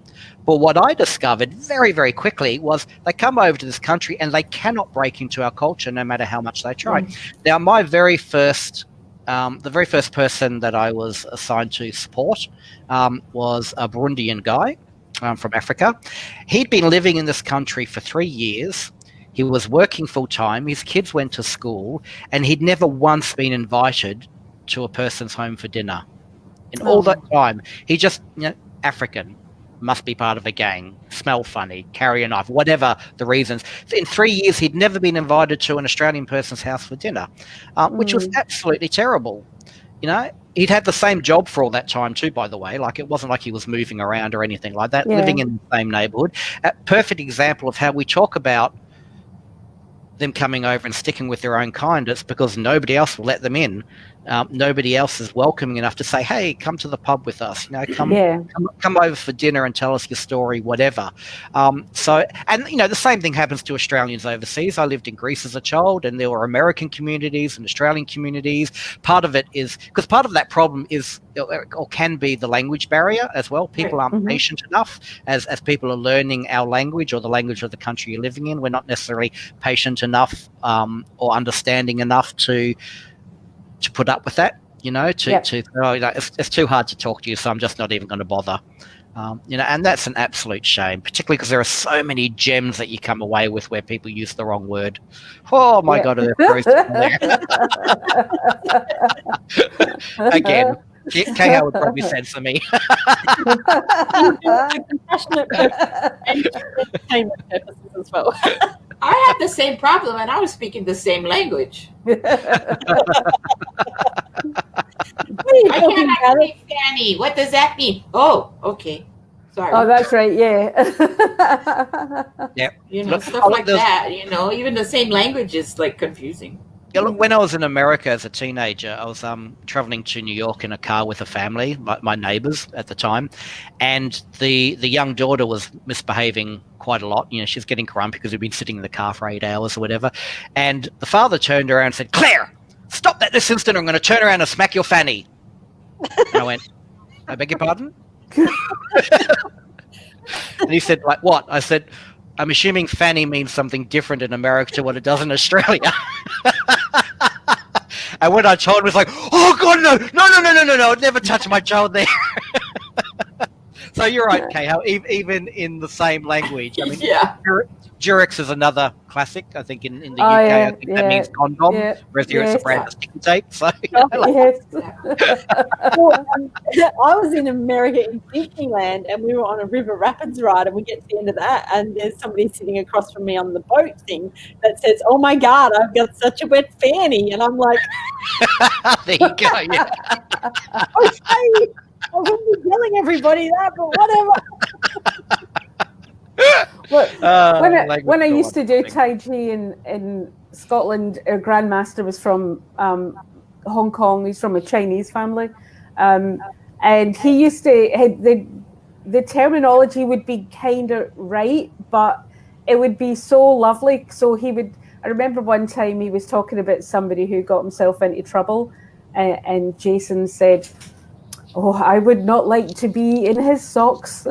But what I discovered very, very quickly was they come over to this country and they cannot break into our culture no matter how much they try. Now, the very first person that I was assigned to support was a Burundian guy from Africa. He'd been living in this country for 3 years. He was working full-time, his kids went to school, and he'd never once been invited to a person's home for dinner. In all that time, he just, you know, African, must be part of a gang, smell funny, carry a knife, whatever the reasons. In 3 years, he'd never been invited to an Australian person's house for dinner, which was absolutely terrible. You know, he'd had the same job for all that time too, by the way. Like, it wasn't like he was moving around or anything like that, living in the same neighbourhood. A perfect example of how we talk about them coming over and sticking with their own kind. It's because nobody else will let them in. Nobody else is welcoming enough to say, "Hey, come to the pub with us. You know, come over for dinner and tell us your story," whatever. And you know, the same thing happens to Australians overseas. I lived in Greece as a child, and there were American communities and Australian communities. Part of it is because part of that problem is, or can be, the language barrier as well. People aren't patient enough as people are learning our language or the language of the country you're living in. We're not necessarily patient enough or understanding enough to put up with that, you know, it's too hard to talk to you, so I'm just not even going to bother. And that's an absolute shame, particularly because there are so many gems that you come away with where people use the wrong word. Oh my God, are there pros there? Again, Kehau would probably censor me. Compassionate purposes and entertainment purposes as well. I had the same problem, and I was speaking the same language. I cannot say Fanny. What does that mean? Oh, okay. Sorry. Oh, that's right. Yeah. Yeah. Stuff like that. Even the same language is like confusing. Yeah, look, when I was in America as a teenager, I was traveling to New York in a car with a family, my neighbors at the time, and the young daughter was misbehaving quite a lot. She's getting grumpy because we'd been sitting in the car for 8 hours or whatever. And the father turned around and said, "Claire, stop that this instant, or I'm going to turn around and smack your fanny." And I went, "I beg your pardon?" And he said, "Like what?" I said, "I'm assuming fanny means something different in America to what it does in Australia." And when I told him, he was like, "Oh God, no, I'd never touch my child there." So you're right, Kehau, even in the same language. I mean, yeah. Durex is another classic, I think, in the UK. I think that means condom, whereas here it's a brand of sticky tape. So, I was in America in Disneyland, and we were on a river rapids ride, and we get to the end of that, and there's somebody sitting across from me on the boat thing that says, "Oh my God, I've got such a wet fanny," and I'm like, there you go. Yeah. Okay, I wouldn't be telling everybody that, but whatever. Look, when I used to do Tai Chi in Scotland, our grandmaster was from Hong Kong. He's from a Chinese family, and he used to the terminology would be kind of right, but it would be so lovely. So he would. I remember one time he was talking about somebody who got himself into trouble, and Jason said, "Oh, I would not like to be in his socks."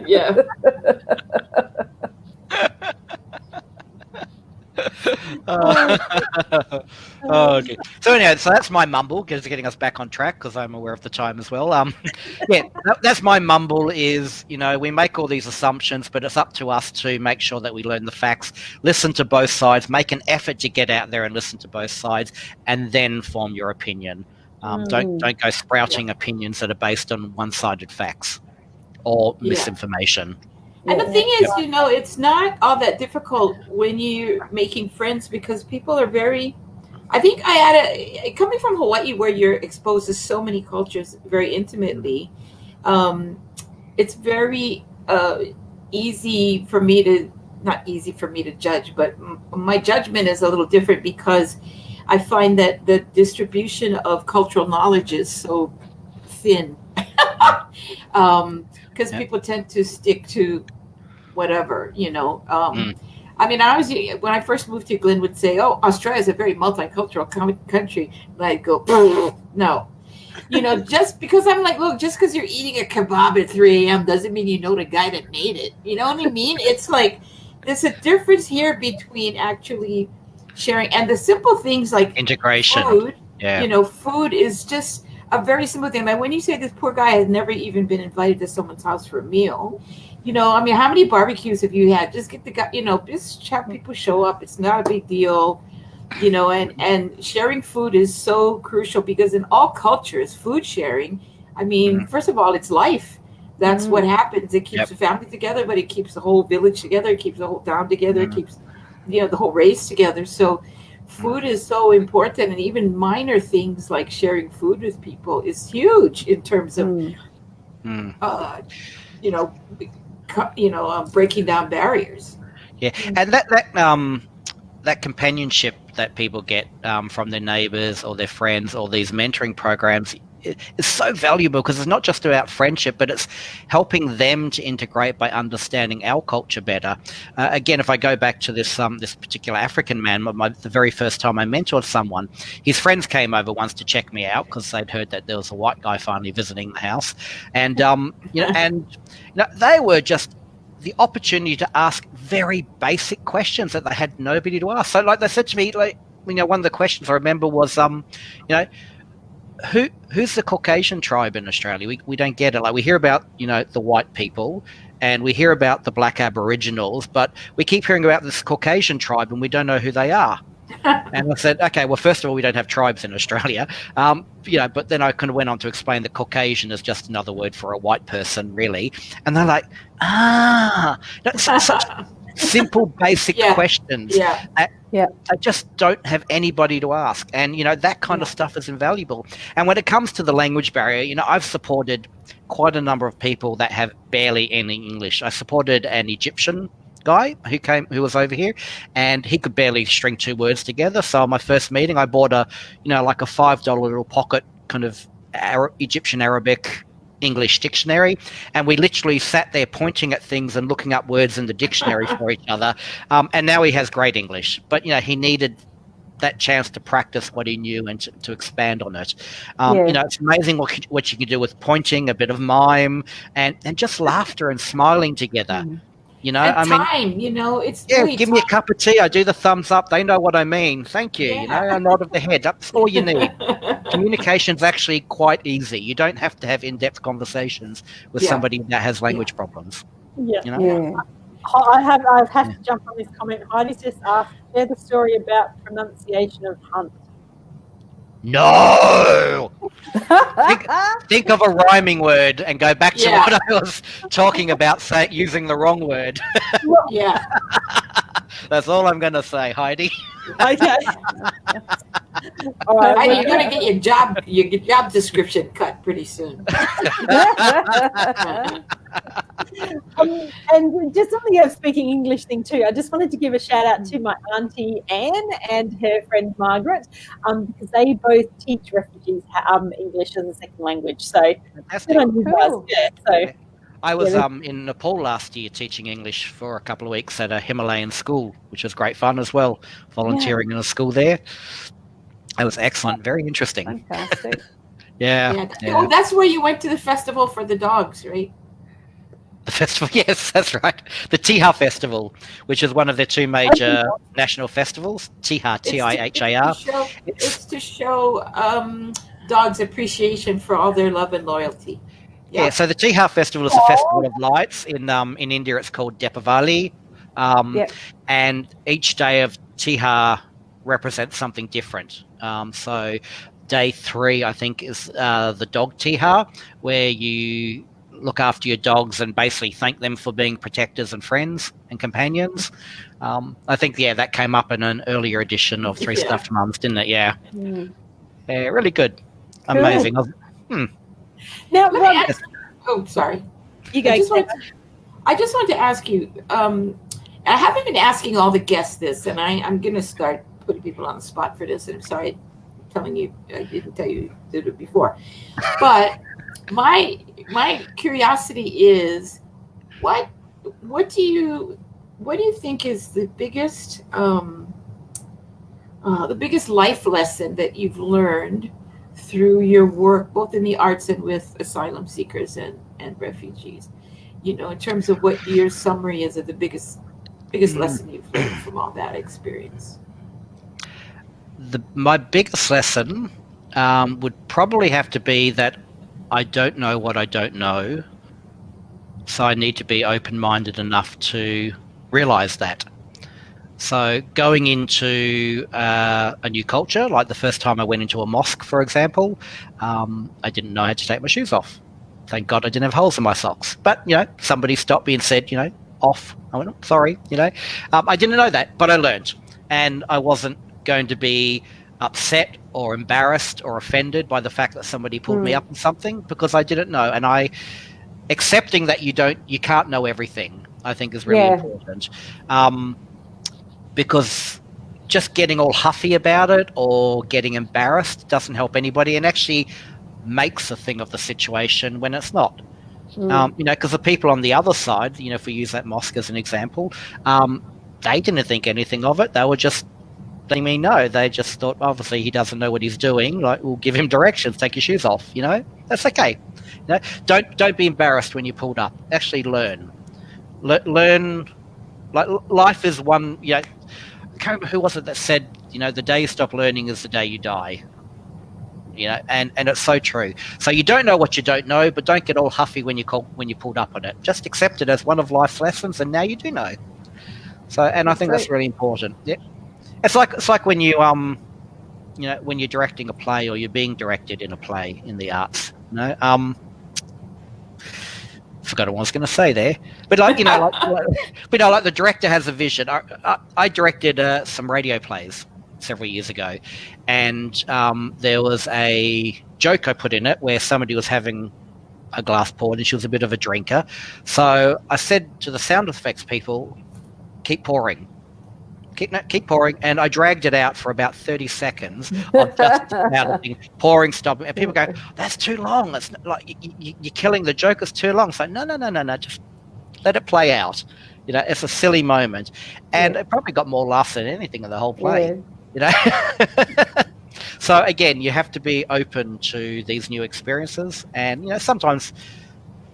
Yeah. Okay. So anyway, that's my mumble, getting us back on track because I'm aware of the time as well. That's my mumble is, we make all these assumptions, but it's up to us to make sure that we learn the facts, listen to both sides, make an effort to get out there and listen to both sides, and then form your opinion. Don't go sprouting opinions that are based on one-sided facts or misinformation. And the thing is, it's not all that difficult when you're making friends because people are very. I think coming from Hawaii, where you're exposed to so many cultures very intimately, it's very easy for me to not easy for me to judge, but my judgment is a little different because I find that the distribution of cultural knowledge is so thin because people tend to stick to whatever, I mean, when I first moved here, Glenn would say, "Oh, Australia is a very multicultural country." And I'd go, "No." Just because I'm like, look, just because you're eating a kebab at 3 a.m. doesn't mean you know the guy that made it. You know what I mean? It's like, there's a difference here between actually sharing and the simple things like integration. Food, yeah. Food is just a very simple thing. Like when you say this poor guy has never even been invited to someone's house for a meal, I mean, how many barbecues have you had? Just get the guy, just have people show up. It's not a big deal, and sharing food is so crucial because in all cultures, food sharing, I mean, first of all, it's life. That's what happens. It keeps the family together, but it keeps the whole village together. It keeps the whole town together. It keeps, the whole race together. So food is so important. And even minor things like sharing food with people is huge in terms of, breaking down barriers. Yeah. And that companionship that people get from their neighbors or their friends or these mentoring programs is so valuable because it's not just about friendship, but it's helping them to integrate by understanding our culture better. Again, if I go back to this particular African man, the very first time I mentored someone, his friends came over once to check me out because they'd heard that there was a white guy finally visiting the house, and they were just the opportunity to ask very basic questions that they had nobody to ask. So, like they said to me, one of the questions I remember was, who's the Caucasian tribe in Australia? We don't get it. Like, we hear about, the white people, and we hear about the black Aboriginals, but we keep hearing about this Caucasian tribe, and we don't know who they are. And I said, okay, well, first of all, we don't have tribes in Australia, but then I kind of went on to explain that Caucasian is just another word for a white person, really. And they're like, such simple, basic questions. I just don't have anybody to ask. And, that kind of stuff is invaluable. And when it comes to the language barrier, I've supported quite a number of people that have barely any English. I supported an Egyptian guy who was over here, and he could barely string two words together. So on my first meeting, I bought a like a $5 little pocket kind of Egyptian Arabic English dictionary, and we literally sat there pointing at things and looking up words in the dictionary for each other. And now he has great English, but he needed that chance to practice what he knew and to expand on it. It's amazing what you can do with pointing, a bit of mime, and just laughter and smiling together. It's really give me a cup of tea. I do the thumbs up. They know what I mean. Thank you. A nod of the head. That's all you need. Communication's actually quite easy. You don't have to have in-depth conversations with somebody that has language problems. I've had to jump on this comment. Heidi's just asked, share the story about pronunciation of hunt. No! think of a rhyming word and go back to what I was talking about, using the wrong word. That's all I'm going to say, Heidi. Okay. All right, Heidi, you're going to get your job description cut pretty soon. And just on the speaking English thing too, I just wanted to give a shout out to my auntie Anne and her friend Margaret, because they both teach refugees English as a second language. So good on you guys. Yeah, so. I was in Nepal last year teaching English for a couple of weeks at a Himalayan school, which was great fun as well, volunteering in a school there. It was excellent, very interesting. Fantastic. Yeah. Oh, that's where you went to the festival for the dogs, right? The festival, yes, that's right. The Tihar Festival, which is one of their two major national festivals. Tihar, T-I-H-A-R. It's to show dogs' appreciation for all their love and loyalty. Yeah, so the Tihar Festival is a festival of lights. In India, it's called Deepavali. And each day of Tihar represents something different. So day 3, I think, is the dog Tihar, where you look after your dogs and basically thank them for being protectors and friends and companions. I think, that came up in an earlier edition of Three Stuffed Mums, didn't it? Yeah. Really good. Amazing. Now, sorry. You go. I just wanted to ask you, I haven't been asking all the guests this, and I'm going to start putting people on the spot for this, and I'm sorry telling you, I didn't tell you did it before. But my curiosity is, what do you think is the biggest life lesson that you've learned through your work, both in the arts and with asylum seekers and refugees? In terms of what your summary is of the biggest lesson you've learned from all that experience. My biggest lesson would probably have to be that I don't know what I don't know, so I need to be open-minded enough to realize that. So going into a new culture, like the first time I went into a mosque, for example, I didn't know how to take my shoes off. Thank God I didn't have holes in my socks. But, somebody stopped me and said, off. I went, sorry, I didn't know that, but I learned. And I wasn't going to be upset or embarrassed or offended by the fact that somebody pulled me up on something, because I didn't know. And accepting that you can't know everything, I think is really important. Because just getting all huffy about it or getting embarrassed doesn't help anybody, and actually makes a thing of the situation when it's not. Because the people on the other side, if we use that mosque as an example, they didn't think anything of it. They were just letting me know. They just thought, obviously, he doesn't know what he's doing. Like, we'll give him directions. Take your shoes off. That's okay. Don't be embarrassed when you're pulled up. Actually, learn. Learn. Like, life is one. I can't remember who was it that said, the day you stop learning is the day you die. and it's so true. So you don't know what you don't know, but don't get all huffy when you pulled up on it. Just accept it as one of life's lessons, and now you do know. So, and I think that's really important. Yeah, it's like when you when you're directing a play or you're being directed in a play in the arts. Forgot what I was going to say there, but like the director has a vision. I directed some radio plays several years ago, and there was a joke I put in it where somebody was having a glass poured and she was a bit of a drinker. So I said to the sound effects people, keep pouring, and I dragged it out for about 30 seconds of just pouring, stop, and people go, that's too long, that's not, like you're killing the joke, it's too long. So no, just let it play out. It's a silly moment, and it probably got more laughs than anything in the whole play. So again, you have to be open to these new experiences, and sometimes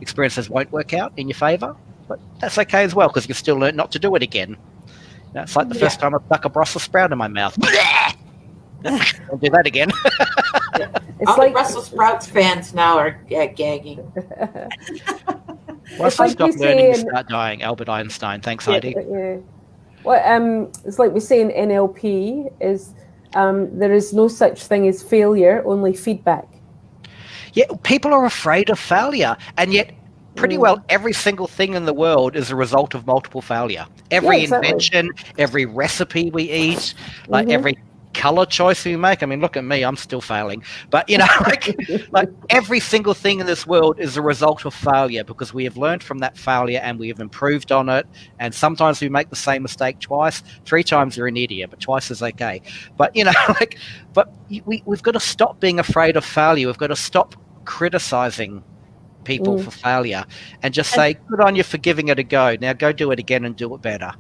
experiences won't work out in your favor, but that's okay as well, because you still learn not to do it again. It's like the first time I stuck a Brussels sprout in my mouth. I'll do that again. It's all like the Brussels sprouts fans now are gagging. Once I stop learning, you start dying. Albert Einstein. Thanks, Heidi. Yeah. Well, it's like we say in NLP is there is no such thing as failure, only feedback. Yeah, people are afraid of failure, and yet pretty well every single thing in the world is a result of multiple failure. Every invention, every recipe we eat, like every color choice we make. I mean, look at me, I'm still failing. But, like every single thing in this world is a result of failure, because we have learned from that failure and we have improved on it. And sometimes we make the same mistake twice. 3 times you're an idiot, but twice is okay. But, we've got to stop being afraid of failure. We've got to stop criticizing people for failure and just say, good on you for giving it a go. Now go do it again and do it better.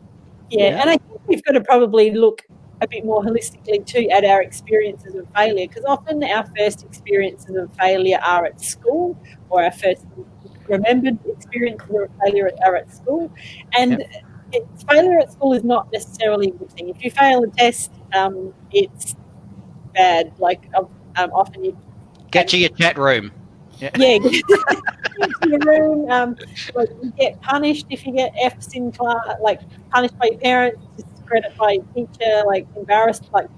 Yeah, and I think we've got to probably look a bit more holistically too at our experiences of failure, because often our first experiences of failure are at school, or our first remembered experiences of failure are at school. And failure at school is not necessarily a good thing. If you fail a test, it's bad. Like often you get to your chat room. Yeah, get to your room. Like you get punished if you get F's in class, like punished by your parents, discredited by your teacher, like embarrassed, like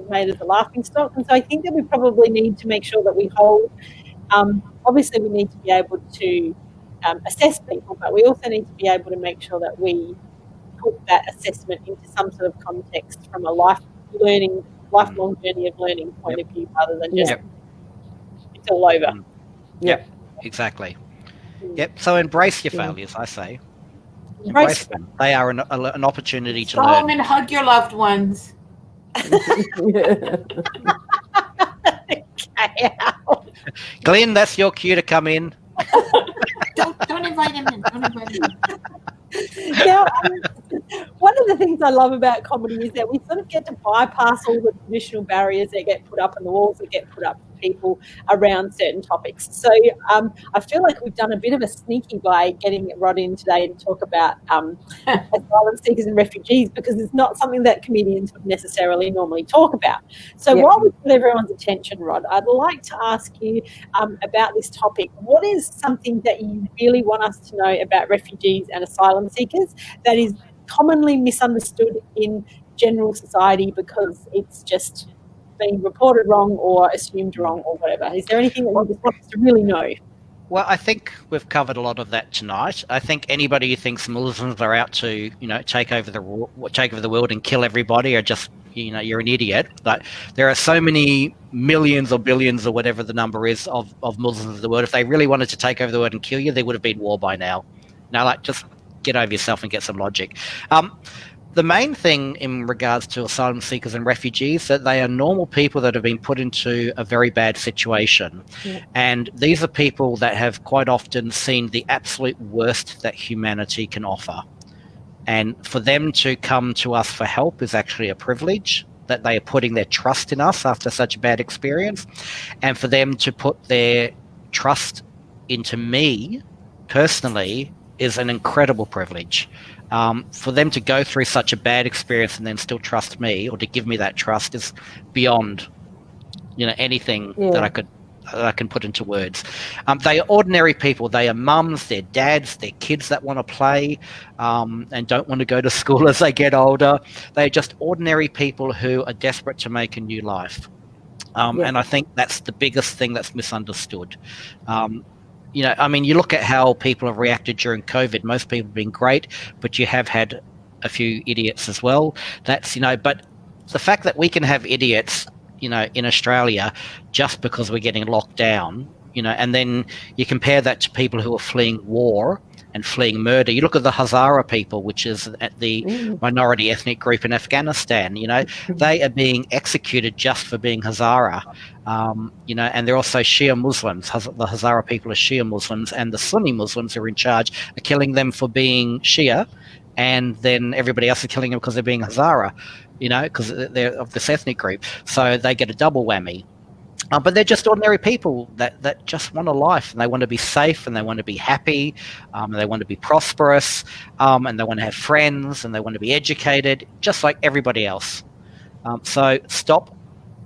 made as a laughing stock. And so I think that we probably need to make sure that we hold. Obviously, we need to be able to assess people, but we also need to be able to make sure that we put that assessment into some sort of context from a lifelong journey of learning point of view, rather than just it's all over. Yep, exactly. Yep. So embrace your failures, I say. Embrace them. They are an opportunity to learn. Go home and hug your loved ones. Glenn, that's your cue to come in. Don't invite him in. Don't invite him in. Now, one of the things I love about comedy is that we sort of get to bypass all the traditional barriers that get put up and the walls that get put up for people around certain topics. So I feel like we've done a bit of a sneaky by getting Rod in today to talk about asylum seekers and refugees, because it's not something that comedians would necessarily normally talk about. So while we've got everyone's attention, Rod, I'd like to ask you about this topic. What is something that you really want us to know about refugees and asylum seekers that is commonly misunderstood in general society because it's just being reported wrong or assumed wrong or whatever? Is there anything that you just want us to really know? Well, I think we've covered a lot of that tonight. I think anybody who thinks Muslims are out to, take over the world and kill everybody are just, you're an idiot. But there are so many millions or billions or whatever the number is of Muslims in the world. If they really wanted to take over the world and kill you, there would have been war by now. Just get over yourself and get some logic. The main thing in regards to asylum seekers and refugees, that they are normal people that have been put into a very bad situation. Yeah. And these are people that have quite often seen the absolute worst that humanity can offer. And for them to come to us for help is actually a privilege, that they are putting their trust in us after such a bad experience. And for them to put their trust into me personally is an incredible privilege. For them to go through such a bad experience and then still trust me, or to give me that trust, is beyond anything that I can put into words. They are ordinary people. They are mums, they're dads, they're kids that want to play and don't want to go to school as they get older. They're just ordinary people who are desperate to make a new life. And I think that's the biggest thing that's misunderstood. You look at how people have reacted during COVID. Most people have been great, but you have had a few idiots as well. That's, but the fact that we can have idiots, in Australia just because we're getting locked down, and then you compare that to people who are fleeing war and fleeing murder. You look at the Hazara people, which is the minority ethnic group in Afghanistan, they are being executed just for being Hazara, and they're also Shia Muslims. The Hazara people are Shia Muslims, and the Sunni Muslims who are in charge are killing them for being Shia, and then everybody else is killing them because they're being Hazara, because they're of this ethnic group. So they get a double whammy. But they're just ordinary people that just want a life, and they want to be safe, and they want to be happy, and they want to be prosperous, and they want to have friends, and they want to be educated, just like everybody else. So stop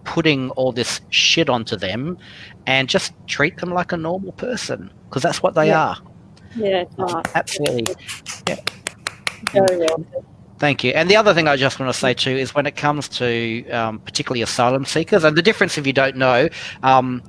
putting all this shit onto them and just treat them like a normal person, because that's what they are. Yeah, right. Absolutely. Yeah. Very well. Thank you. And the other thing I just want to say too is when it comes to particularly asylum seekers, and the difference, if you don't know, an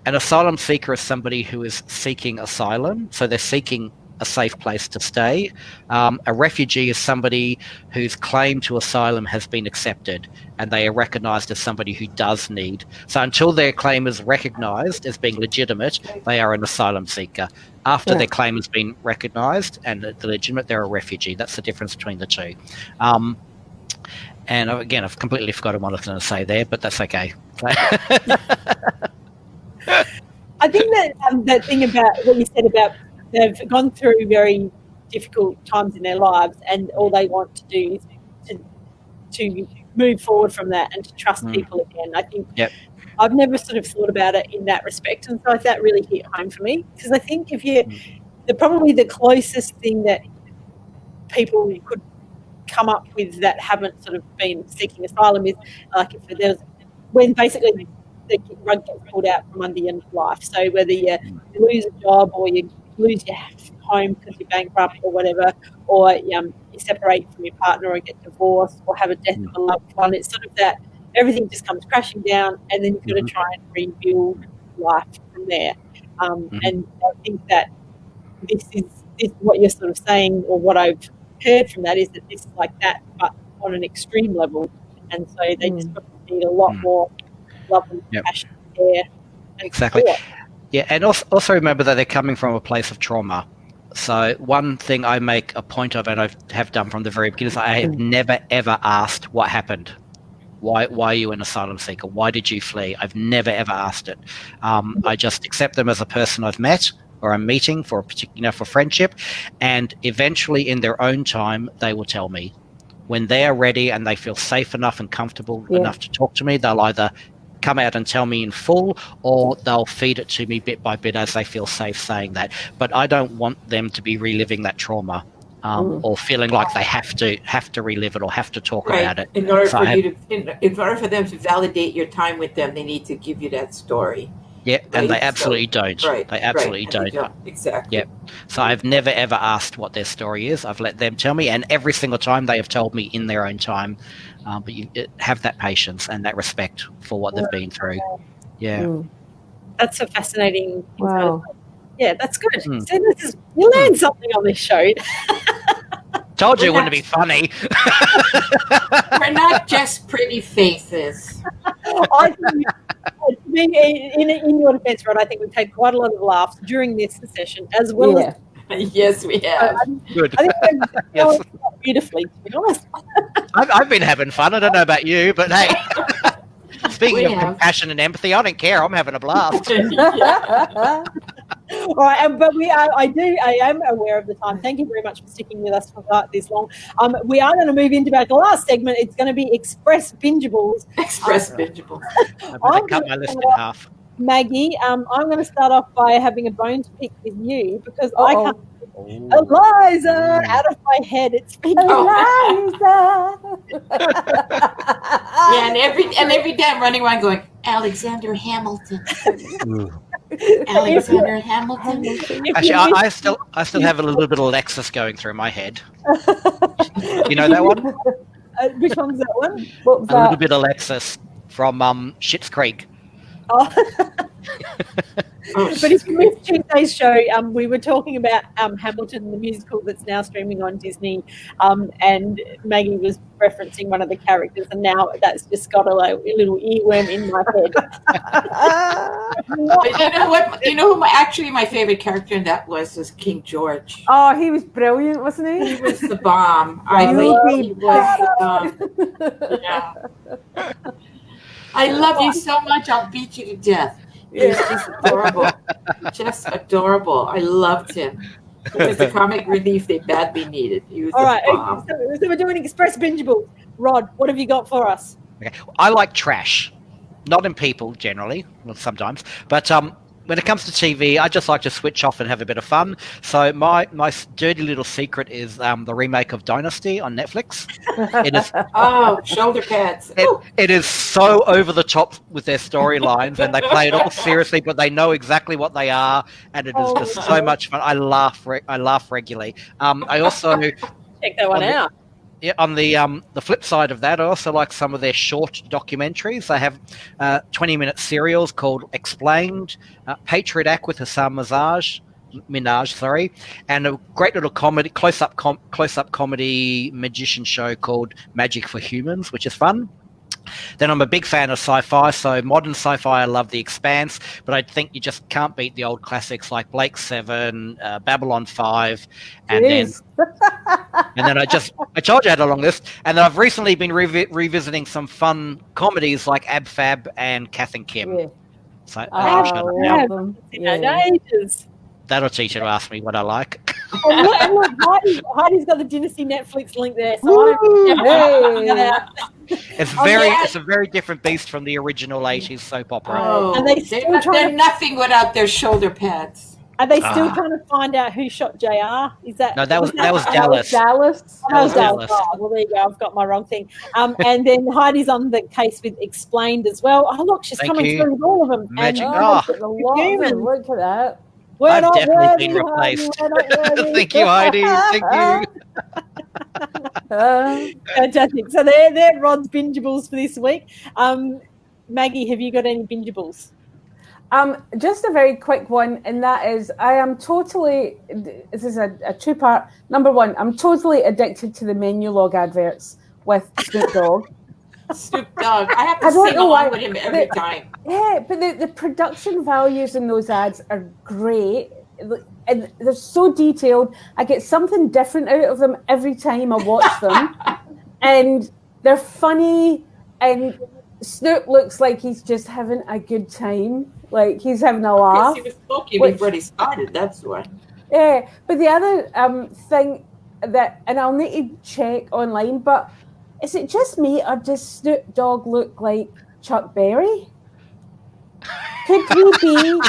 asylum seeker is somebody who is seeking asylum, so they're seeking a safe place to stay. A refugee is somebody whose claim to asylum has been accepted, and they are recognised as somebody who does need. So until their claim is recognised as being legitimate, they are an asylum seeker. After their claim has been recognised and legitimate, they're a refugee. That's the difference between the two. And again, I've completely forgotten what I was going to say there, but that's okay. I think that thing about what you said about they've gone through very difficult times in their lives, and all they want to do is to move forward from that and to trust people again. I think I've never sort of thought about it in that respect, and so that really hit home for me, because I think if probably the closest thing that people could come up with that haven't sort of been seeking asylum is like if there's when basically the rug gets pulled out from under your life. So whether you lose a job, or you lose your home because you're bankrupt or whatever, or you separate from your partner or get divorced or have a death of a loved one, it's sort of that everything just comes crashing down, and then you've got to try and rebuild life from there. And I think that this is what you're sort of saying, or what I've heard from that is that this is like that, but on an extreme level. And so they just need a lot more love and compassion, care, and support. Yeah, and also remember that they're coming from a place of trauma. So one thing I make a point of, and I have done from the very beginning, is I have never, ever asked what happened. Why are you an asylum seeker? Why did you flee? I've never, ever asked it. I just accept them as a person I've met or I'm meeting for a particular, for friendship, and eventually in their own time, they will tell me. When they are ready and they feel safe enough and comfortable enough to talk to me, they'll either come out and tell me in full, or they'll feed it to me bit by bit as they feel safe saying that. But I don't want them to be reliving that trauma, or feeling like they have to relive it or have to talk about it. In order for them to validate your time with them, they need to give you that story. Yeah, and they absolutely don't. They absolutely don't. Exactly. Yeah. So I've never, ever asked what their story is. I've let them tell me, and every single time they have told me in their own time. But you have that patience and that respect for what they've been through. Yeah. That's a fascinating. Wow. Yeah, that's good. So you learn something on this show. Told you it wouldn't be funny. We're not just pretty faces. I think, in your defense, Rod, I think we've had quite a lot of laughs during this session, as well as. Yes, we have. Good. I think we've done beautifully, to be honest. I've been having fun. I don't know about you, but hey. Speaking of compassion and empathy, I don't care. I'm having a blast. All right, but I am aware of the time. Thank you very much for sticking with us for this long. We are going to move into our last segment. It's going to be Express Bingeables. Bingeables. I'm going to cut my list in half. Maggie, I'm going to start off by having a bone to pick with you, because I can't Eliza, out of my head. It's been Eliza. Yeah, and every day I'm running around going, Alexander Hamilton. Alexander Hamilton. Actually, I still have a little bit of Alexis going through my head. You know that one? Which one's that one? What's A little that? bit of Alexis from Schitt's Creek. Oh. But if you missed Tuesday's show, we were talking about Hamilton, the musical that's now streaming on Disney, and Maggie was referencing one of the characters, and now that's just got a little earworm in my head. But you know what? You know who my favorite character in that was King George. Oh, he was brilliant, wasn't he? He was the bomb. I think he was the bomb. Yeah. I love you so much. I'll beat you to death. He was just adorable. Just adorable. I loved him. He was the comic relief they badly needed. He was All right, the bomb. so we're doing Express Bingeable. Rod, what have you got for us? Okay. I like trash, not in people generally, well, sometimes, but when it comes to TV, I just like to switch off and have a bit of fun. So my dirty little secret is the remake of Dynasty on Netflix. It is Shoulder pads. it is so over the top with their storylines, and they play it all seriously, but they know exactly what they are, and it is just so much fun. I laugh regularly. I also Check that one out. Yeah, on the flip side of that, I also like some of their short documentaries. They have 20-minute serials called Explained, Patriot Act with Hassan Minaj, and a great little comedy close-up comedy magician show called Magic for Humans, which is fun. Then I'm a big fan of sci-fi, so modern sci-fi, I love The Expanse, but I think you just can't beat the old classics like Blake 7, Babylon 5, and then I told you I had a long list, and then I've recently been revisiting some fun comedies like Ab Fab and Kath and Kim. Yeah. So I'll shut up now. them. Ages. That'll teach you to ask me what I like. And look, Heidi's got the Dynasty Netflix link there, so It's a very different beast from the original 80s soap opera. Oh, and they're nothing without their shoulder pads. Are they still trying to find out who shot JR? Is that No, that was Dallas. Dallas. That was Dallas. Oh, well, there you go. I've got my wrong thing. And then Heidi's on the case with Explained as well. Oh, look, she's coming through with all of them. Magic. And, Look at that. I've definitely been replaced. Thank you, Heidi. Thank you. Fantastic. So they're Rod's bingeables for this week. Maggie, have you got any bingeables? Just a very quick one, and that is I am totally, this is a two-part. Number one, I'm totally addicted to the menu log adverts with Snoop Dogg. Snoop Dogg. I have to sing along with him every time. Yeah, but the production values in those ads are great. And they're so detailed. I get something different out of them every time I watch them. And they're funny, and Snoop looks like he's just having a good time. Like he's having a laugh. He was smoking before he started, that's why. Yeah, but the other thing that, and I'll need to check online, but is it just me or does Snoop Dogg look like Chuck Berry? Could he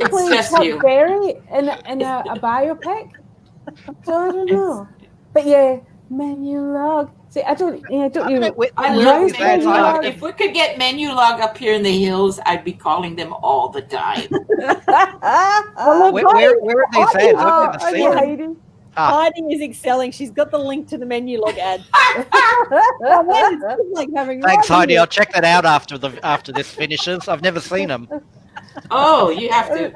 play Chuck Berry in a biopic? So I don't know. But yeah, menu log. See, I don't even. I love menu log. If we could get menu log up here in the hills, I'd be calling them all the time. Where are these ads? I've never seen them. Heidi is excelling. She's got the link to the menu log ad. Thanks, Heidi. I'll check that out after this finishes. I've never seen them. Oh, you have to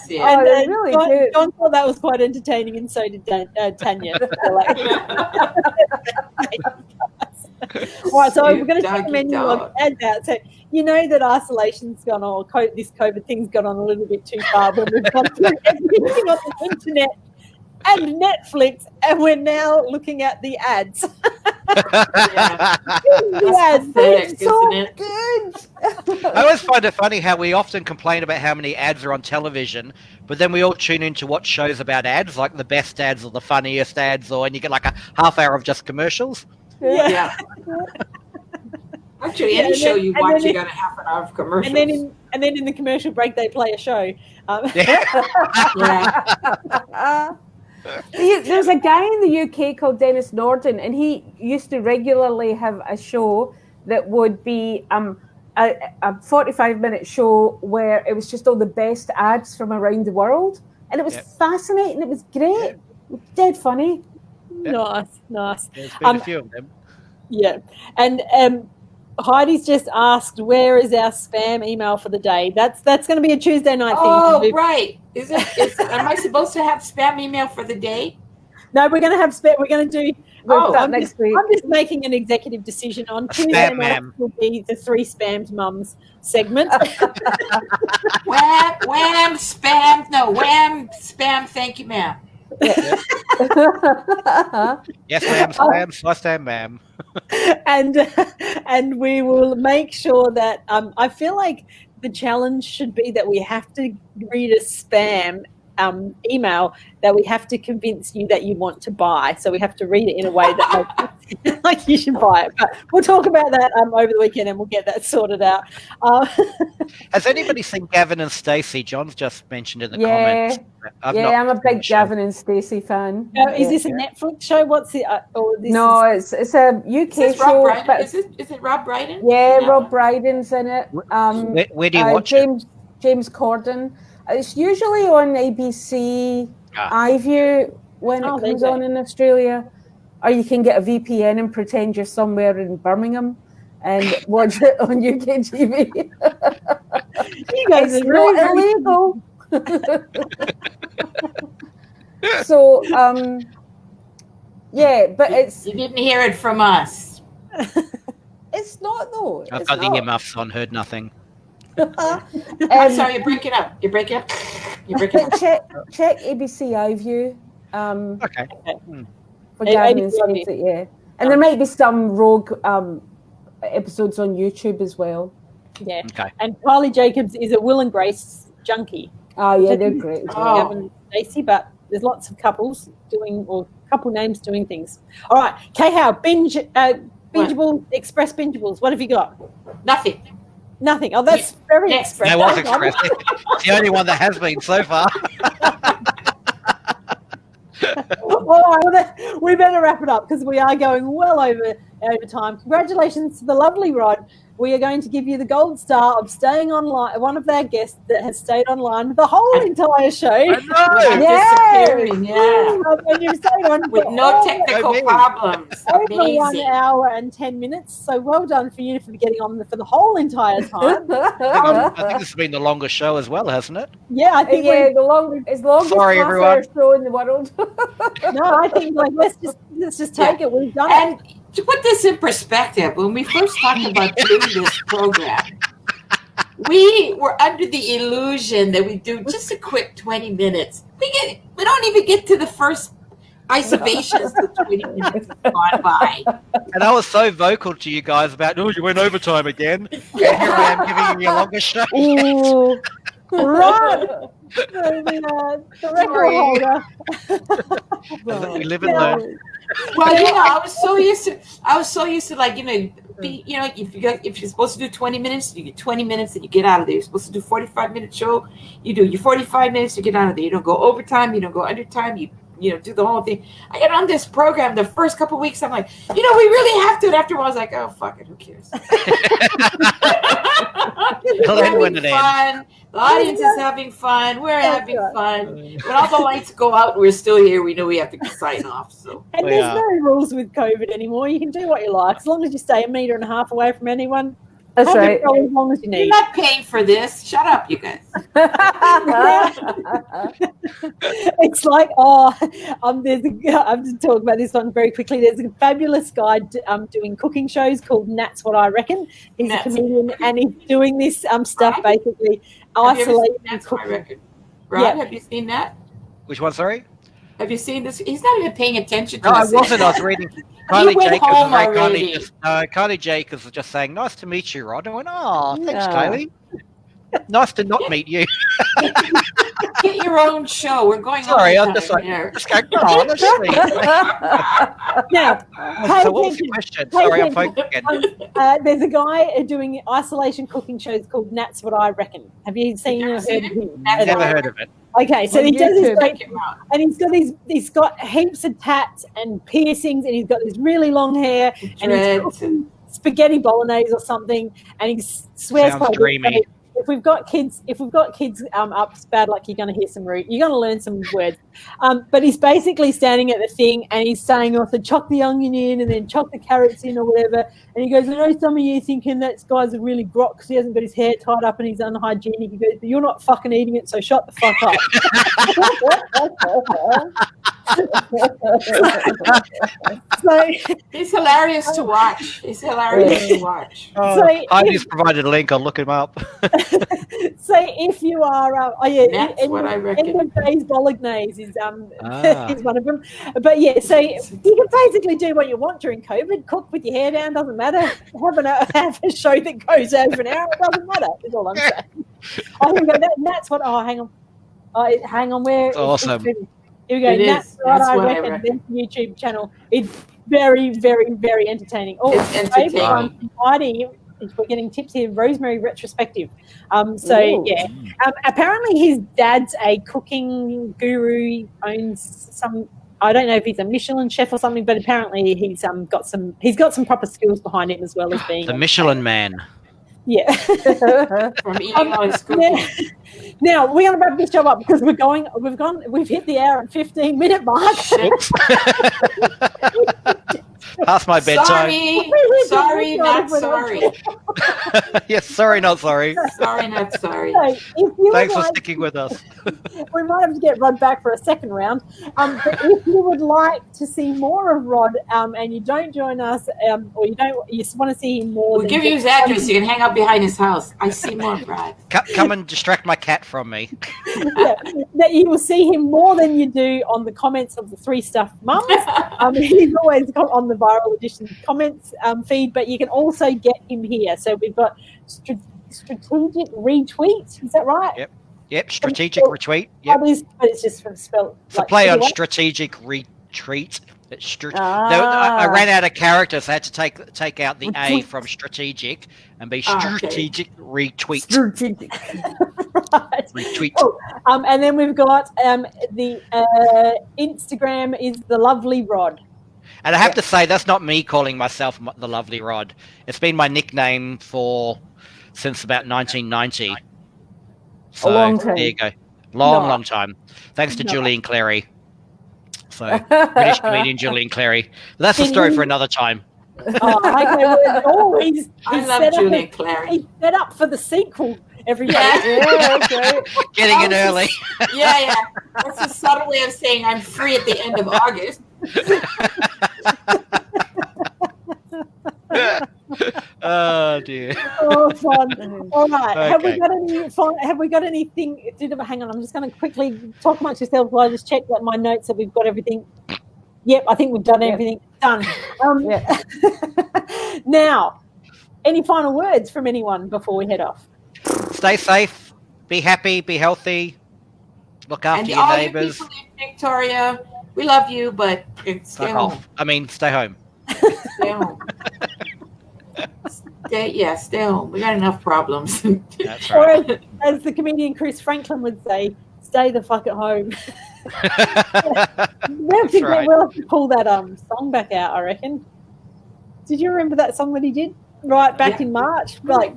see it. And John thought that was quite entertaining, and so did Tanya. All right, so we're going to check the menu log ads out. So you know that isolation's gone on, or this COVID thing's gone on a little bit too far when we've gone through everything on the internet and Netflix, and we're now looking at the ads. Pathetic, so isn't it? good. I always find it funny how we often complain about how many ads are on television, but then we all tune in to watch shows about ads, like the best ads or the funniest ads, and you get like a half hour of just commercials. Yeah. Actually, any show you watch, you got a half an hour of commercials. And then in the commercial break, they play a show. There's a guy in the UK called Dennis Norden, and he used to regularly have a show that would be a 45-minute show where it was just all the best ads from around the world, and it was fascinating. It was great, dead funny. Nice. There's been a few of them. Yeah, and Heidi's just asked, where is our spam email for the day? That's going to be a Tuesday night thing. Oh, right. Am I supposed to have spam email for the day? No, we're going to have spam. We're going to do. Next week. I'm just making an executive decision on Tuesday night. Will be the 3 spammed mums segment. Wham, spam. No, wham, spam. Thank you, ma'am. Yeah. Yes, ma'am. Spam, sliced ham, ma'am. and we will make sure that I feel like the challenge should be that we have to read a spam email that we have to convince you that you want to buy. So we have to read it in a way that makes like you should buy it. But we'll talk about that over the weekend, and we'll get that sorted out. Has anybody seen Gavin and Stacey? John's just mentioned in the comments. I'm a big Gavin and Stacey fan. Is this a Netflix show? What's it? It's a UK show. Is it Rob Brydon? Yeah, Rob Brydon's in it. Where do you watch it? James Corden. It's usually on ABC iView when it comes on in Australia, or you can get a VPN and pretend you're somewhere in Birmingham and watch it on UK TV. You guys it's are really not illegal. So, but it's... You didn't hear it from us. It's not, though. I've got the earmuffs on, heard nothing. I'm sorry, you're breaking up. Check ABC iView. Okay. For Gavin and Stacey, yeah. And there might be some rogue episodes on YouTube as well. Yeah. Okay. And Kylie Jacobs is a Will and Grace junkie. Oh, yeah, they're great. Gavin and Stacey, but there's lots of couples couple names doing things. All right, Kehau, bingeable, express bingeables. What have you got? Nothing. Oh, that's very express. That was express. It's the only one that has been so far. All right, we better wrap it up because we are going well over time. Congratulations to the lovely Rod. We are going to give you the gold star of staying online. One of our guests that has stayed online the whole entire show. Disappearing, and you've stayed on with no technical problems. Over 1 hour and 10 minutes. So well done for you for getting on for the whole entire time. I think this has been the longest show as well, hasn't it? Yeah, I think the longest show in the world. No, I think let's just take it. We've done it. To put this in perspective, when we first talked about doing this program, we were under the illusion that we do just a quick 20 minutes. We don't even get to the first isobations till 20 minutes have gone by. And I was so vocal to you guys about, you went overtime again. And here I am giving you a longer show. Ooh, right. The record holder. We live and learn. Well, I was so used to if you're supposed to do 20 minutes, you get 20 minutes and you get out of there. You're supposed to do 45-minute show, you do your 45 minutes, you get out of there. You don't go overtime, you don't go undertime, you do the whole thing. I get on this program the first couple of weeks, I'm like, we really have to. And after a while, I was like, oh, fuck it, who cares? Having fun. The audience is having fun. We're having fun. When all the lights go out and we're still here, we know we have to sign off. So. And there's no rules with COVID anymore. You can do what you like. As long as you stay 1.5 meters away from anyone. That's right. As long as you need. You're not paying for this. Shut up, you guys. It's like, I'm just talking about this one very quickly. There's a fabulous guy doing cooking shows called Nat's What I Reckon. He's a comedian and he's doing this stuff basically isolating cooking. Rod, have you seen that? Which one, sorry? Have you seen this? He's not even paying attention to I wasn't. I was reading. Kylie Jacobs was just saying, nice to meet you, Rod. I went, thanks, Kylie. Nice to not meet you. Get your own show. We're going Sorry, I'm just like, come on, let's see. Now, so what was your question? Sorry, I'm focusing again. There's a guy doing isolation cooking shows called Nat's What I Reckon. Have you seen or heard of him? Never heard of it. Okay, so he does his Check him out. and he's got heaps of tats and piercings, and he's got this really long hair, and he's cooking spaghetti bolognese or something, and he swears Sounds dreamy. if we've got kids up, it's bad luck. You're going to hear you're going to learn some words. But he's basically standing at the thing, and he's saying, "Also, chuck the onion in, and then chuck the carrots in, or whatever." And he goes, "I know some of you thinking that guy's a really grok because he hasn't got his hair tied up and he's unhygienic." He goes, "But you're not fucking eating it, so shut the fuck up." So he's hilarious to watch. Heidi's provided a link. I'll look him up. So if you are, that's what I reckon. End of days bolognese is is one of them. But yeah, so you can basically do what you want during COVID. Cook with your hair down, doesn't matter. Have a show that goes over an hour, it doesn't matter. Is all I'm saying. Oh, here we go. That's what. Oh, hang on. Hang on. Where? Awesome. Here we go. That's what I reckon. YouTube channel. It's very, very, very entertaining. Oh, it's entertaining. Heidi, we're getting tips here. Rosemary retrospective. Apparently his dad's a cooking guru. He owns some. I don't know if he's a Michelin chef or something, but apparently he's got some proper skills behind him as well as being the Michelin Man. Yeah. From eating all his cooking. Now we're going to wrap this job up because we've hit the hour and 15-minute mark. Past my bedtime. Sorry, not sorry. Yes, sorry, not sorry. Sorry, not sorry. Thanks for sticking with us. We might have to get Rod back for a second round. But if you would like to see more of Rod, and you don't join us, or you want to see him more, we'll give you his address. You can hang out behind his house. I see more of Rod. Come and distract my cat from me. That you will see him more than you do on the comments of the Three Stuffed Mums. He's always on the Viral Edition comments feed, but you can also get him here. So we've got strategic retweet. Is that right? Yep. Strategic retweet. Yep. But it's just from spelled. It's a play on strategic retreat. I ran out of characters. So I had to take out the A from strategic and be strategic retweet. Strategic. Right. Retweet. Oh, and then we've got the Instagram is the Lovely Rod. And I have to say, that's not me calling myself the Lovely Rod. It's been my nickname since about 1990. So, a long time. There you go. Long time. Thanks to Julian Clary. So, British comedian Julian Clary. But that's a story for another time. I love Julian Clary. He's set up for the sequel every year. Getting in early. Yeah. That's a subtle way of saying I'm free at the end of August. Oh dear. Oh, fun. All right. Okay. Have we got anything? Hang on. I'm just going to quickly talk amongst yourselves while I just check that my notes that we've got everything. Yep, I think we've done everything. Done. Now, any final words from anyone before we head off? Stay safe. Be happy. Be healthy. Look after your neighbours. And all you people in Victoria, we love you, but stay home. Stay home. Stay home. Stay home. We got enough problems. That's right. Or as the comedian Chris Franklin would say, stay the fuck at home. We'll have to pull that song back out, I reckon. Did you remember that song that he did back in March? Like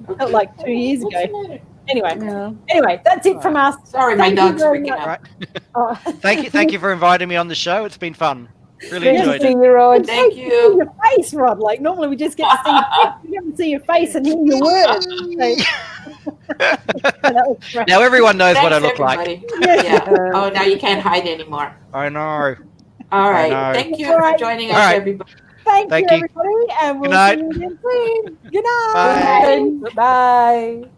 2 years ago. Anyway, that's it from us. Sorry, my dog's freaking out. Thank you for inviting me on the show. It's been fun. Really enjoyed it. Rod. Thank you. Your face, Rod. Like normally we just get to see you get to see your face and hear your words. Now everyone knows what I look like. Yeah. Oh, now you can't hide anymore. I know. All right. Thank you for joining us, everybody. Thank you, everybody, and we'll see you again soon. Good night. Bye. Bye.